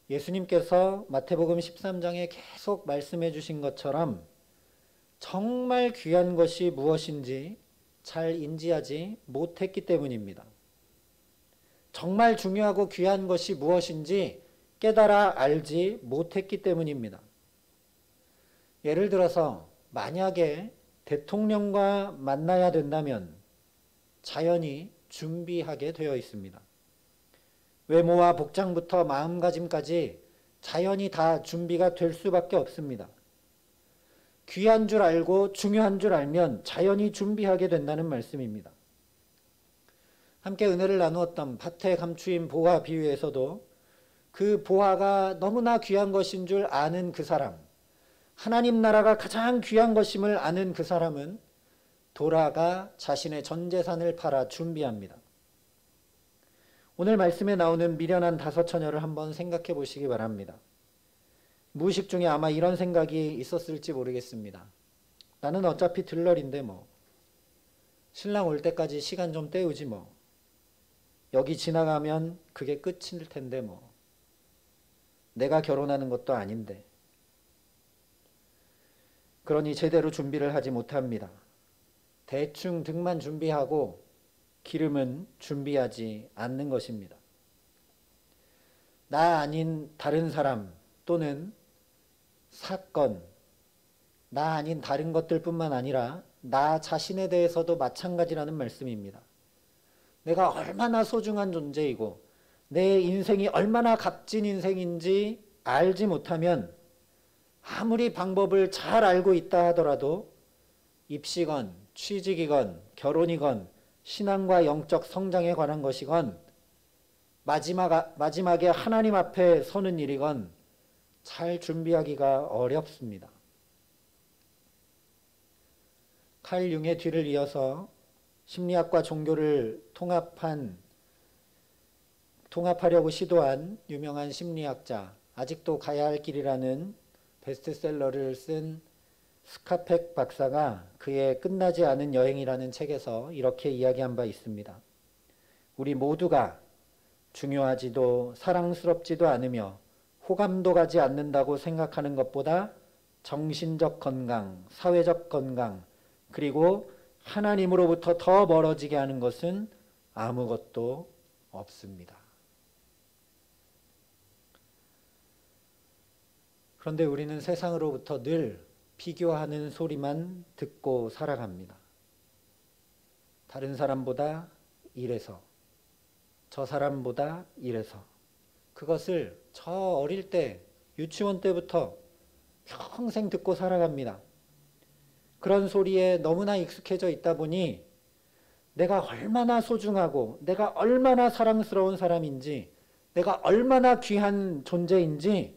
예수님께서 마태복음 13장에 계속 말씀해 주신 것처럼 정말 귀한 것이 무엇인지 잘 인지하지 못했기 때문입니다. 정말 중요하고 귀한 것이 무엇인지 깨달아 알지 못했기 때문입니다. 예를 들어서 만약에 대통령과 만나야 된다면 자연히 준비하게 되어 있습니다. 외모와 복장부터 마음가짐까지 자연히 다 준비가 될 수밖에 없습니다. 귀한 줄 알고 중요한 줄 알면 자연히 준비하게 된다는 말씀입니다. 함께 은혜를 나누었던 밭에 감추인 보화 비유에서도 그 보화가 너무나 귀한 것인 줄 아는 그 사람, 하나님 나라가 가장 귀한 것임을 아는 그 사람은 돌아가 자신의 전 재산을 팔아 준비합니다. 오늘 말씀에 나오는 미련한 5 처녀를 한번 생각해 보시기 바랍니다. 무의식 중에 아마 이런 생각이 있었을지 모르겠습니다. 나는 어차피 들러리인데 뭐, 신랑 올 때까지 시간 좀 때우지 뭐, 여기 지나가면 그게 끝일 텐데 뭐, 내가 결혼하는 것도 아닌데. 그러니 제대로 준비를 하지 못합니다. 대충 등만 준비하고 기름은 준비하지 않는 것입니다. 나 아닌 다른 사람 또는 사건, 나 아닌 다른 것들뿐만 아니라 나 자신에 대해서도 마찬가지라는 말씀입니다. 내가 얼마나 소중한 존재이고 내 인생이 얼마나 값진 인생인지 알지 못하면 아무리 방법을 잘 알고 있다 하더라도 입시건 취직이건 결혼이건 신앙과 영적 성장에 관한 것이건 마지막에 하나님 앞에 서는 일이건 잘 준비하기가 어렵습니다. 칼 융의 뒤를 이어서 심리학과 종교를 통합하려고 시도한 유명한 심리학자, 아직도 가야 할 길이라는 베스트셀러를 쓴 스카펙 박사가 그의 끝나지 않은 여행이라는 책에서 이렇게 이야기한 바 있습니다. 우리 모두가 중요하지도 사랑스럽지도 않으며 호감도 가지 않는다고 생각하는 것보다 정신적 건강, 사회적 건강, 그리고 하나님으로부터 더 멀어지게 하는 것은 아무것도 없습니다. 그런데 우리는 세상으로부터 늘 비교하는 소리만 듣고 살아갑니다. 다른 사람보다 이래서, 저 사람보다 이래서. 그것을 저 어릴 때, 유치원 때부터 평생 듣고 살아갑니다. 그런 소리에 너무나 익숙해져 있다 보니 내가 얼마나 소중하고 내가 얼마나 사랑스러운 사람인지 내가 얼마나 귀한 존재인지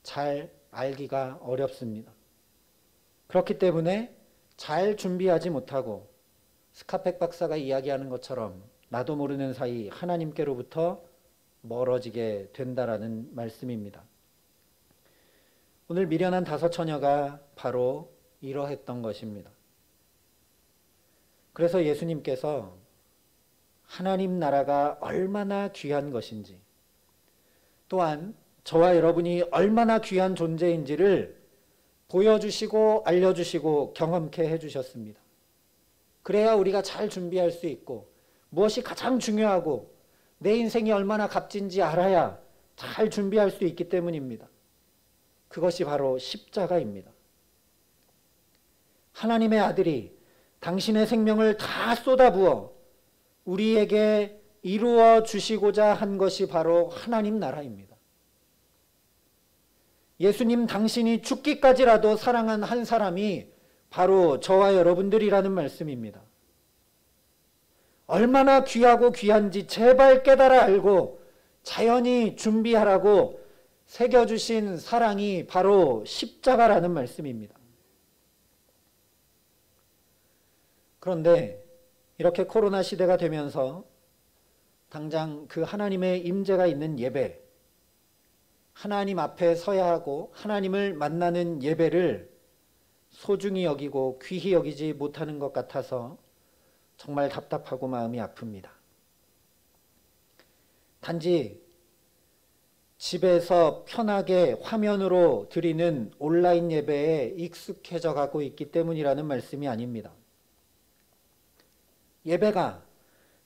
잘 알기가 어렵습니다. 그렇기 때문에 잘 준비하지 못하고 스카펙 박사가 이야기하는 것처럼 나도 모르는 사이 하나님께로부터 멀어지게 된다라는 말씀입니다. 오늘 미련한 다섯 처녀가 바로 이러했던 것입니다. 그래서 예수님께서 하나님 나라가 얼마나 귀한 것인지, 또한 저와 여러분이 얼마나 귀한 존재인지를 보여주시고 알려주시고 경험케 해주셨습니다. 그래야 우리가 잘 준비할 수 있고 무엇이 가장 중요하고 내 인생이 얼마나 값진지 알아야 잘 준비할 수 있기 때문입니다. 그것이 바로 십자가입니다. 하나님의 아들이 당신의 생명을 다 쏟아부어 우리에게 이루어 주시고자 한 것이 바로 하나님 나라입니다. 예수님 당신이 죽기까지라도 사랑한 한 사람이 바로 저와 여러분들이라는 말씀입니다. 얼마나 귀하고 귀한지 제발 깨달아 알고 자연히 준비하라고 새겨주신 사랑이 바로 십자가라는 말씀입니다. 그런데 이렇게 코로나 시대가 되면서 당장 그 하나님의 임재가 있는 예배, 하나님 앞에 서야 하고 하나님을 만나는 예배를 소중히 여기고 귀히 여기지 못하는 것 같아서 정말 답답하고 마음이 아픕니다. 단지 집에서 편하게 화면으로 드리는 온라인 예배에 익숙해져 가고 있기 때문이라는 말씀이 아닙니다. 예배가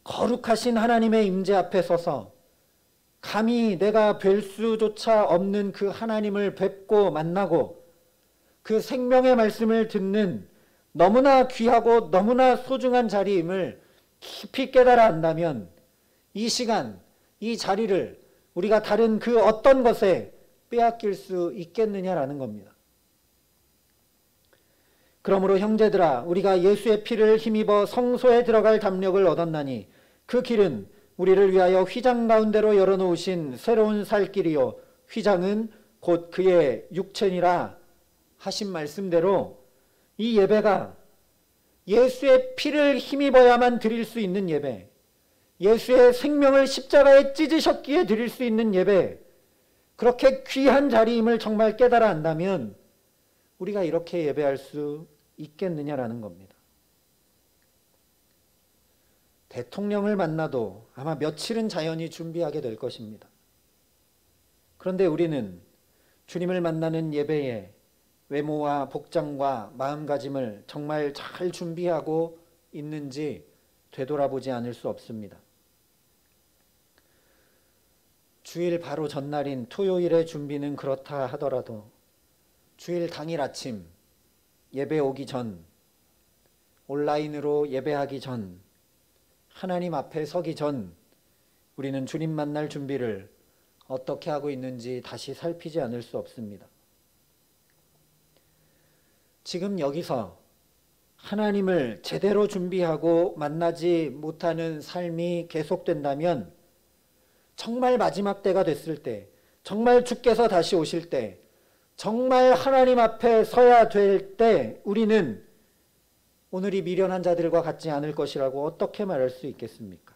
거룩하신 하나님의 임재 앞에 서서 감히 내가 뵐 수조차 없는 그 하나님을 뵙고 만나고 그 생명의 말씀을 듣는 너무나 귀하고 너무나 소중한 자리임을 깊이 깨달아 안다면 이 시간, 이 자리를 우리가 다른 그 어떤 것에 빼앗길 수 있겠느냐라는 겁니다. 그러므로 형제들아, 우리가 예수의 피를 힘입어 성소에 들어갈 담력을 얻었나니 그 길은 우리를 위하여 휘장 가운데로 열어놓으신 새로운 살 길이요 휘장은 곧 그의 육체니라 하신 말씀대로 이 예배가 예수의 피를 힘입어야만 드릴 수 있는 예배, 예수의 생명을 십자가에 찢으셨기에 드릴 수 있는 예배, 그렇게 귀한 자리임을 정말 깨달아 안다면 우리가 이렇게 예배할 수 있겠느냐라는 겁니다. 대통령을 만나도 아마 며칠은 자연히 준비하게 될 것입니다. 그런데 우리는 주님을 만나는 예배에 외모와 복장과 마음가짐을 정말 잘 준비하고 있는지 되돌아보지 않을 수 없습니다. 주일 바로 전날인 토요일의 준비는 그렇다 하더라도 주일 당일 아침 예배 오기 전, 온라인으로 예배하기 전, 하나님 앞에 서기 전 우리는 주님 만날 준비를 어떻게 하고 있는지 다시 살피지 않을 수 없습니다. 지금 여기서 하나님을 제대로 준비하고 만나지 못하는 삶이 계속된다면 정말 마지막 때가 됐을 때, 정말 주께서 다시 오실 때, 정말 하나님 앞에 서야 될 때 우리는 오늘이 미련한 자들과 같지 않을 것이라고 어떻게 말할 수 있겠습니까?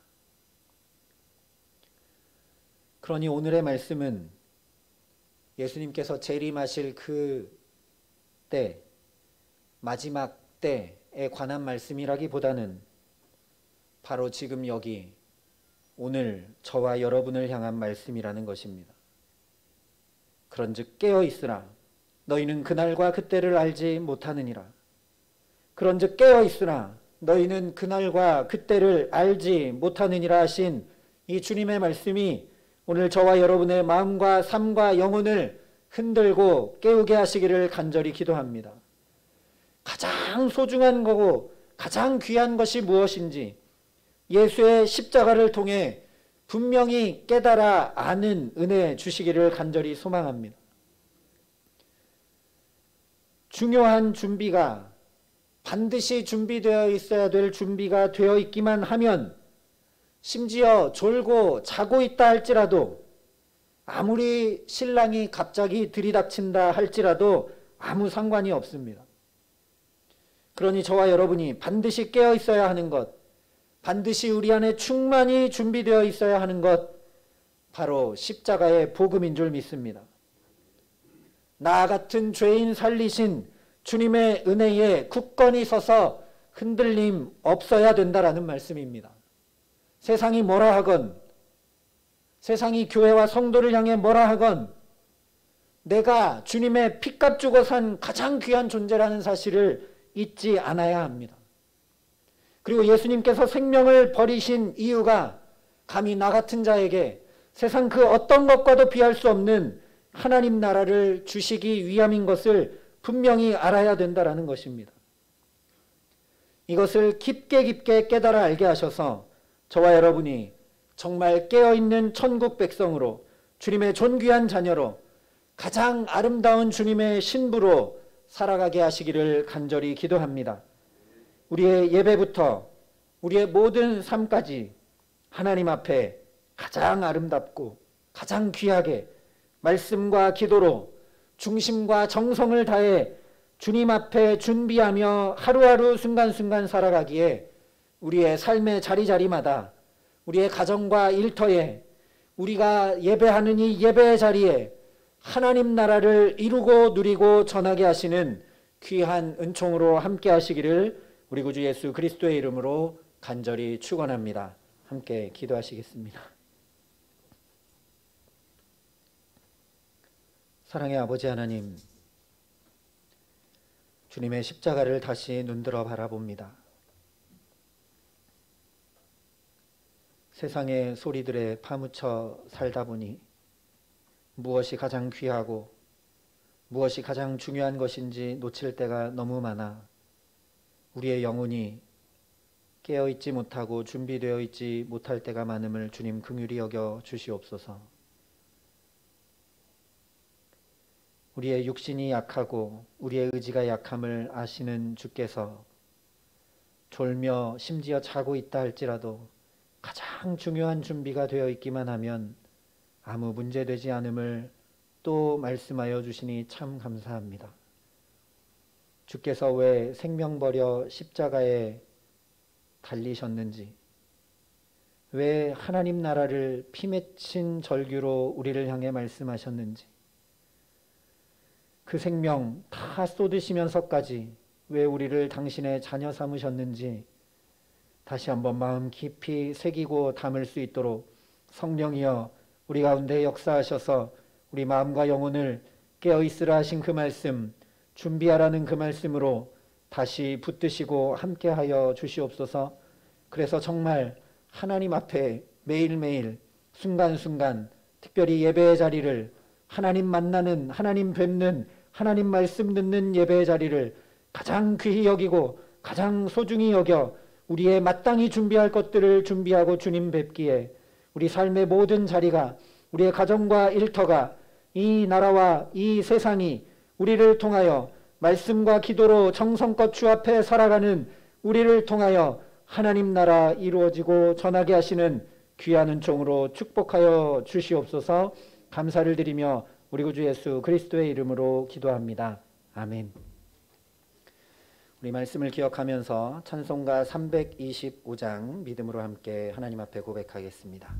그러니 오늘의 말씀은 예수님께서 재림하실 그 때, 마지막 때에 관한 말씀이라기보다는 바로 지금 여기 오늘 저와 여러분을 향한 말씀이라는 것입니다. 그런즉 깨어 있으라. 너희는 그날과 그때를 알지 못하느니라. 그런즉 깨어 있으라. 너희는 그날과 그때를 알지 못하느니라 하신 이 주님의 말씀이 오늘 저와 여러분의 마음과 삶과 영혼을 흔들고 깨우게 하시기를 간절히 기도합니다. 가장 소중한 거고 가장 귀한 것이 무엇인지 예수의 십자가를 통해 분명히 깨달아 아는 은혜 주시기를 간절히 소망합니다. 중요한 준비가 반드시 준비되어 있어야 될 준비가 되어 있기만 하면 심지어 졸고 자고 있다 할지라도 아무리 신랑이 갑자기 들이닥친다 할지라도 아무 상관이 없습니다. 그러니 저와 여러분이 반드시 깨어 있어야 하는 것, 반드시 우리 안에 충만히 준비되어 있어야 하는 것, 바로 십자가의 복음인 줄 믿습니다. 나 같은 죄인 살리신 주님의 은혜에 굳건히 서서 흔들림 없어야 된다라는 말씀입니다. 세상이 뭐라 하건, 세상이 교회와 성도를 향해 뭐라 하건 내가 주님의 피값 주고 산 가장 귀한 존재라는 사실을 잊지 않아야 합니다. 그리고 예수님께서 생명을 버리신 이유가 감히 나 같은 자에게 세상 그 어떤 것과도 비할 수 없는 하나님 나라를 주시기 위함인 것을 분명히 알아야 된다라는 것입니다. 이것을 깊게 깨달아 알게 하셔서 저와 여러분이 정말 깨어있는 천국 백성으로 주님의 존귀한 자녀로 가장 아름다운 주님의 신부로 살아가게 하시기를 간절히 기도합니다. 우리의 예배부터 우리의 모든 삶까지 하나님 앞에 가장 아름답고 가장 귀하게 말씀과 기도로 중심과 정성을 다해 주님 앞에 준비하며 하루하루 순간순간 살아가기에 우리의 삶의 자리자리마다 우리의 가정과 일터에 우리가 예배하는 이 예배의 자리에 하나님 나라를 이루고 누리고 전하게 하시는 귀한 은총으로 함께 하시기를 우리 구주 예수 그리스도의 이름으로 간절히 축원합니다. 함께 기도하시겠습니다. 사랑의 아버지 하나님, 주님의 십자가를 다시 눈들어 바라봅니다. 세상의 소리들에 파묻혀 살다 보니 무엇이 가장 귀하고 무엇이 가장 중요한 것인지 놓칠 때가 너무 많아 우리의 영혼이 깨어있지 못하고 준비되어 있지 못할 때가 많음을 주님 긍휼히 여겨 주시옵소서. 우리의 육신이 약하고 우리의 의지가 약함을 아시는 주께서 졸며 심지어 자고 있다 할지라도 가장 중요한 준비가 되어 있기만 하면 아무 문제되지 않음을 또 말씀하여 주시니 참 감사합니다. 주께서 왜 생명 버려 십자가에 달리셨는지, 왜 하나님 나라를 피 맺힌 절규로 우리를 향해 말씀하셨는지, 그 생명 다 쏟으시면서까지 왜 우리를 당신의 자녀 삼으셨는지 다시 한번 마음 깊이 새기고 담을 수 있도록 성령이여 우리 가운데 역사하셔서 우리 마음과 영혼을 깨어있으라 하신 그 말씀, 준비하라는 그 말씀으로 다시 붙드시고 함께하여 주시옵소서. 그래서 정말 하나님 앞에 매일매일 순간순간 특별히 예배의 자리를 하나님 만나는, 하나님 뵙는, 하나님 말씀 듣는 예배 자리를 가장 귀히 여기고 가장 소중히 여겨 우리의 마땅히 준비할 것들을 준비하고 주님 뵙기에 우리 삶의 모든 자리가, 우리의 가정과 일터가, 이 나라와 이 세상이 우리를 통하여 말씀과 기도로 정성껏 주 앞에 살아가는 우리를 통하여 하나님 나라 이루어지고 전하게 하시는 귀한 은총으로 축복하여 주시옵소서. 감사를 드리며 우리 구주 예수 그리스도의 이름으로 기도합니다. 아멘. 우리 말씀을 기억하면서 찬송가 325장 믿음으로 함께 하나님 앞에 고백하겠습니다.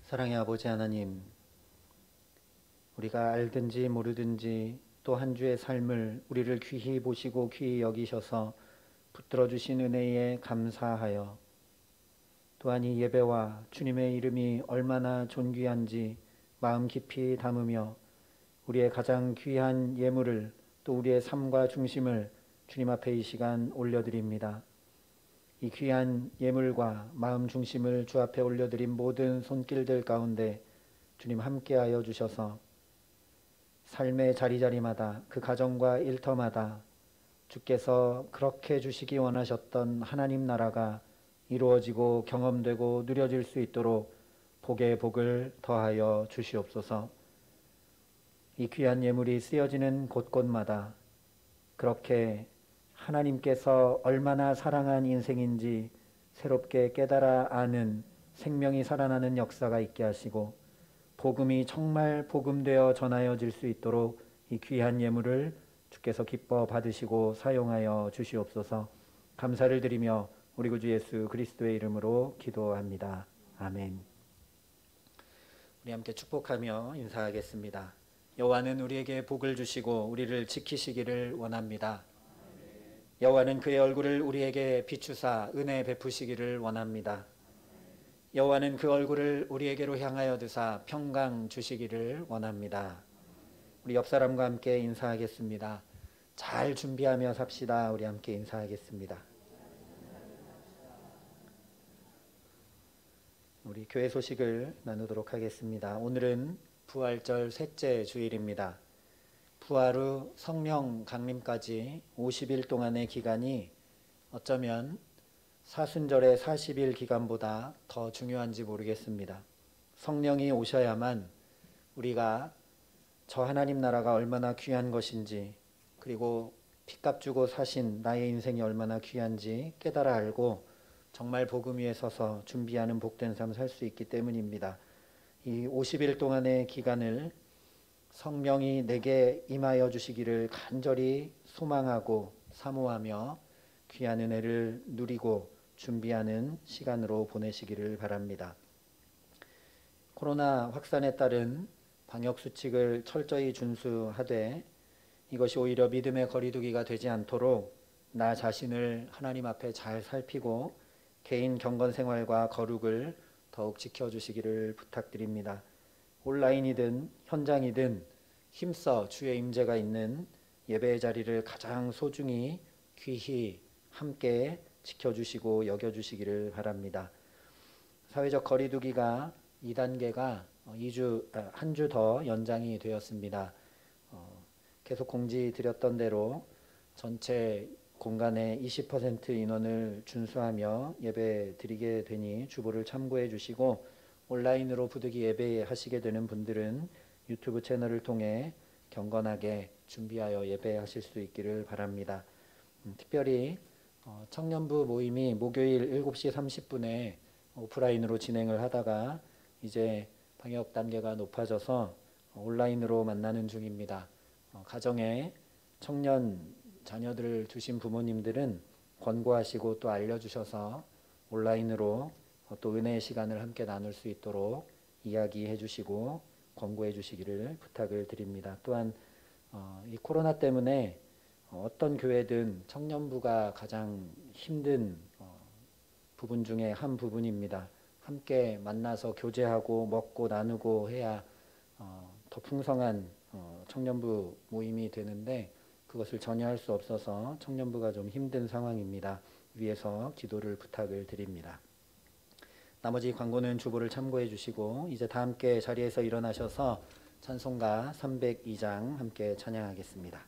사랑의 아버지 하나님, 우리가 알든지 모르든지 또 한 주의 삶을 우리를 귀히 보시고 귀히 여기셔서 붙들어 주신 은혜에 감사하여, 또한 이 예배와 주님의 이름이 얼마나 존귀한지 마음 깊이 담으며 우리의 가장 귀한 예물을, 또 우리의 삶과 중심을 주님 앞에 이 시간 올려드립니다. 이 귀한 예물과 마음 중심을 주 앞에 올려드린 모든 손길들 가운데 주님 함께하여 주셔서 삶의 자리자리마다, 그 가정과 일터마다 주께서 그렇게 주시기 원하셨던 하나님 나라가 이루어지고 경험되고 누려질 수 있도록 복의 복을 더하여 주시옵소서. 이 귀한 예물이 쓰여지는 곳곳마다 그렇게 하나님께서 얼마나 사랑한 인생인지 새롭게 깨달아 아는 생명이 살아나는 역사가 있게 하시고 복음이 정말 복음되어 전하여질 수 있도록 이 귀한 예물을 주께서 기뻐 받으시고 사용하여 주시옵소서. 감사를 드리며 우리 구주 예수 그리스도의 이름으로 기도합니다. 아멘. 우리 함께 축복하며 인사하겠습니다. 여호와는 우리에게 복을 주시고 우리를 지키시기를 원합니다. 여호와는 그의 얼굴을 우리에게 비추사 은혜 베푸시기를 원합니다. 여호와는 그 얼굴을 우리에게로 향하여 드사 평강 주시기를 원합니다. 우리 옆 사람과 함께 인사하겠습니다. 잘 준비하며 삽시다. 우리 함께 인사하겠습니다. 우리 교회 소식을 나누도록 하겠습니다. 오늘은 부활절 셋째 주일입니다. 부활 후 성령 강림까지 50일 동안의 기간이 어쩌면 사순절의 40일 기간보다 더 중요한지 모르겠습니다. 성령이 오셔야만 우리가 저 하나님 나라가 얼마나 귀한 것인지, 그리고 핏값 주고 사신 나의 인생이 얼마나 귀한지 깨달아 알고 정말 복음 위에 서서 준비하는 복된 삶 살 수 있기 때문입니다. 이 50일 동안의 기간을 성령이 내게 임하여 주시기를 간절히 소망하고 사모하며 귀한 은혜를 누리고 준비하는 시간으로 보내시기를 바랍니다. 코로나 확산에 따른 방역수칙을 철저히 준수하되 이것이 오히려 믿음의 거리두기가 되지 않도록 나 자신을 하나님 앞에 잘 살피고 개인 경건생활과 거룩을 더욱 지켜주시기를 부탁드립니다. 온라인이든 현장이든 힘써 주의 임재가 있는 예배의 자리를 가장 소중히 귀히 함께 지켜주시고 여겨주시기를 바랍니다. 사회적 거리두기가 2단계가 한 주 더 연장이 되었습니다. 계속 공지 드렸던 대로 전체 공간의 20% 인원을 준수하며 예배 드리게 되니 주보를 참고해 주시고 온라인으로 부득이 예배하시게 되는 분들은 유튜브 채널을 통해 경건하게 준비하여 예배하실 수 있기를 바랍니다. 특별히 청년부 모임이 목요일 7시 30분에 오프라인으로 진행을 하다가 이제 방역 단계가 높아져서 온라인으로 만나는 중입니다. 가정에 청년 자녀들을 두신 부모님들은 권고하시고 또 알려주셔서 온라인으로 또 은혜의 시간을 함께 나눌 수 있도록 이야기해 주시고 권고해 주시기를 부탁을 드립니다. 또한 이 코로나 때문에 어떤 교회든 청년부가 가장 힘든 부분 중에 한 부분입니다. 함께 만나서 교제하고 먹고 나누고 해야 더 풍성한 청년부 모임이 되는데 그것을 전혀 할 수 없어서 청년부가 좀 힘든 상황입니다. 위에서 기도를 부탁을 드립니다. 나머지 광고는 주보를 참고해 주시고 이제 다 함께 자리에서 일어나셔서 찬송가 302장 함께 찬양하겠습니다.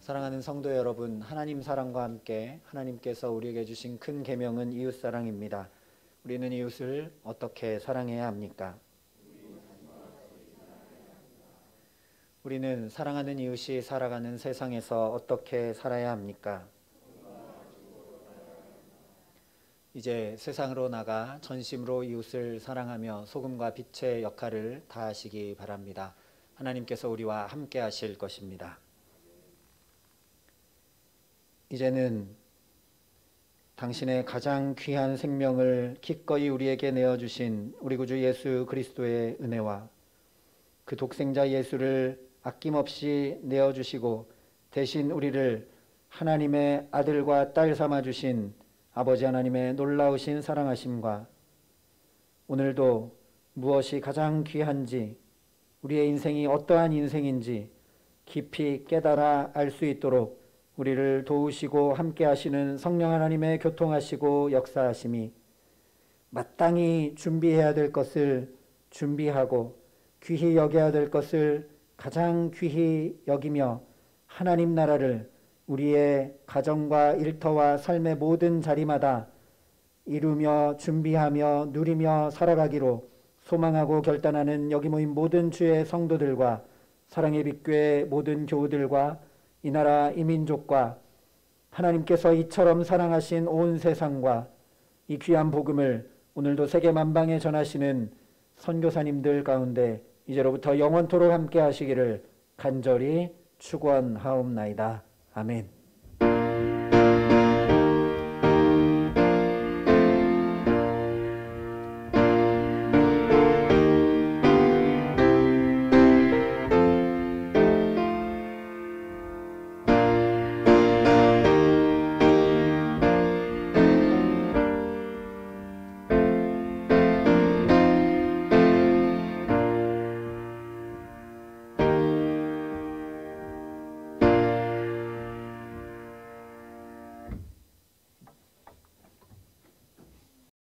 사랑하는 성도 여러분, 하나님 사랑과 함께 하나님께서 우리에게 주신 큰 계명은 이웃 사랑입니다. 우리는 이웃을 어떻게 사랑해야 합니까? 우리는 사랑하는 이웃이 살아가는 세상에서 어떻게 살아야 합니까? 이제 세상으로 나가 전심으로 이웃을 사랑하며 소금과 빛의 역할을 다하시기 바랍니다. 하나님께서 우리와 함께 하실 것입니다. 이제는 당신의 가장 귀한 생명을 기꺼이 우리에게 내어주신 우리 구주 예수 그리스도의 은혜와 그 독생자 예수를 아낌없이 내어주시고 대신 우리를 하나님의 아들과 딸 삼아주신 아버지 하나님의 놀라우신 사랑하심과 오늘도 무엇이 가장 귀한지, 우리의 인생이 어떠한 인생인지 깊이 깨달아 알 수 있도록 우리를 도우시고 함께 하시는 성령 하나님의 교통하시고 역사하심이 마땅히 준비해야 될 것을 준비하고 귀히 여겨야 될 것을 가장 귀히 여기며 하나님 나라를 우리의 가정과 일터와 삶의 모든 자리마다 이루며 준비하며 누리며 살아가기로 소망하고 결단하는 여기 모인 모든 주의 성도들과 사랑의 빛교회 모든 교우들과 이 나라 이 민족과 하나님께서 이처럼 사랑하신 온 세상과 이 귀한 복음을 오늘도 세계 만방에 전하시는 선교사님들 가운데 이제로부터 영원토록 함께 하시기를 간절히 축원하옵나이다. 아멘.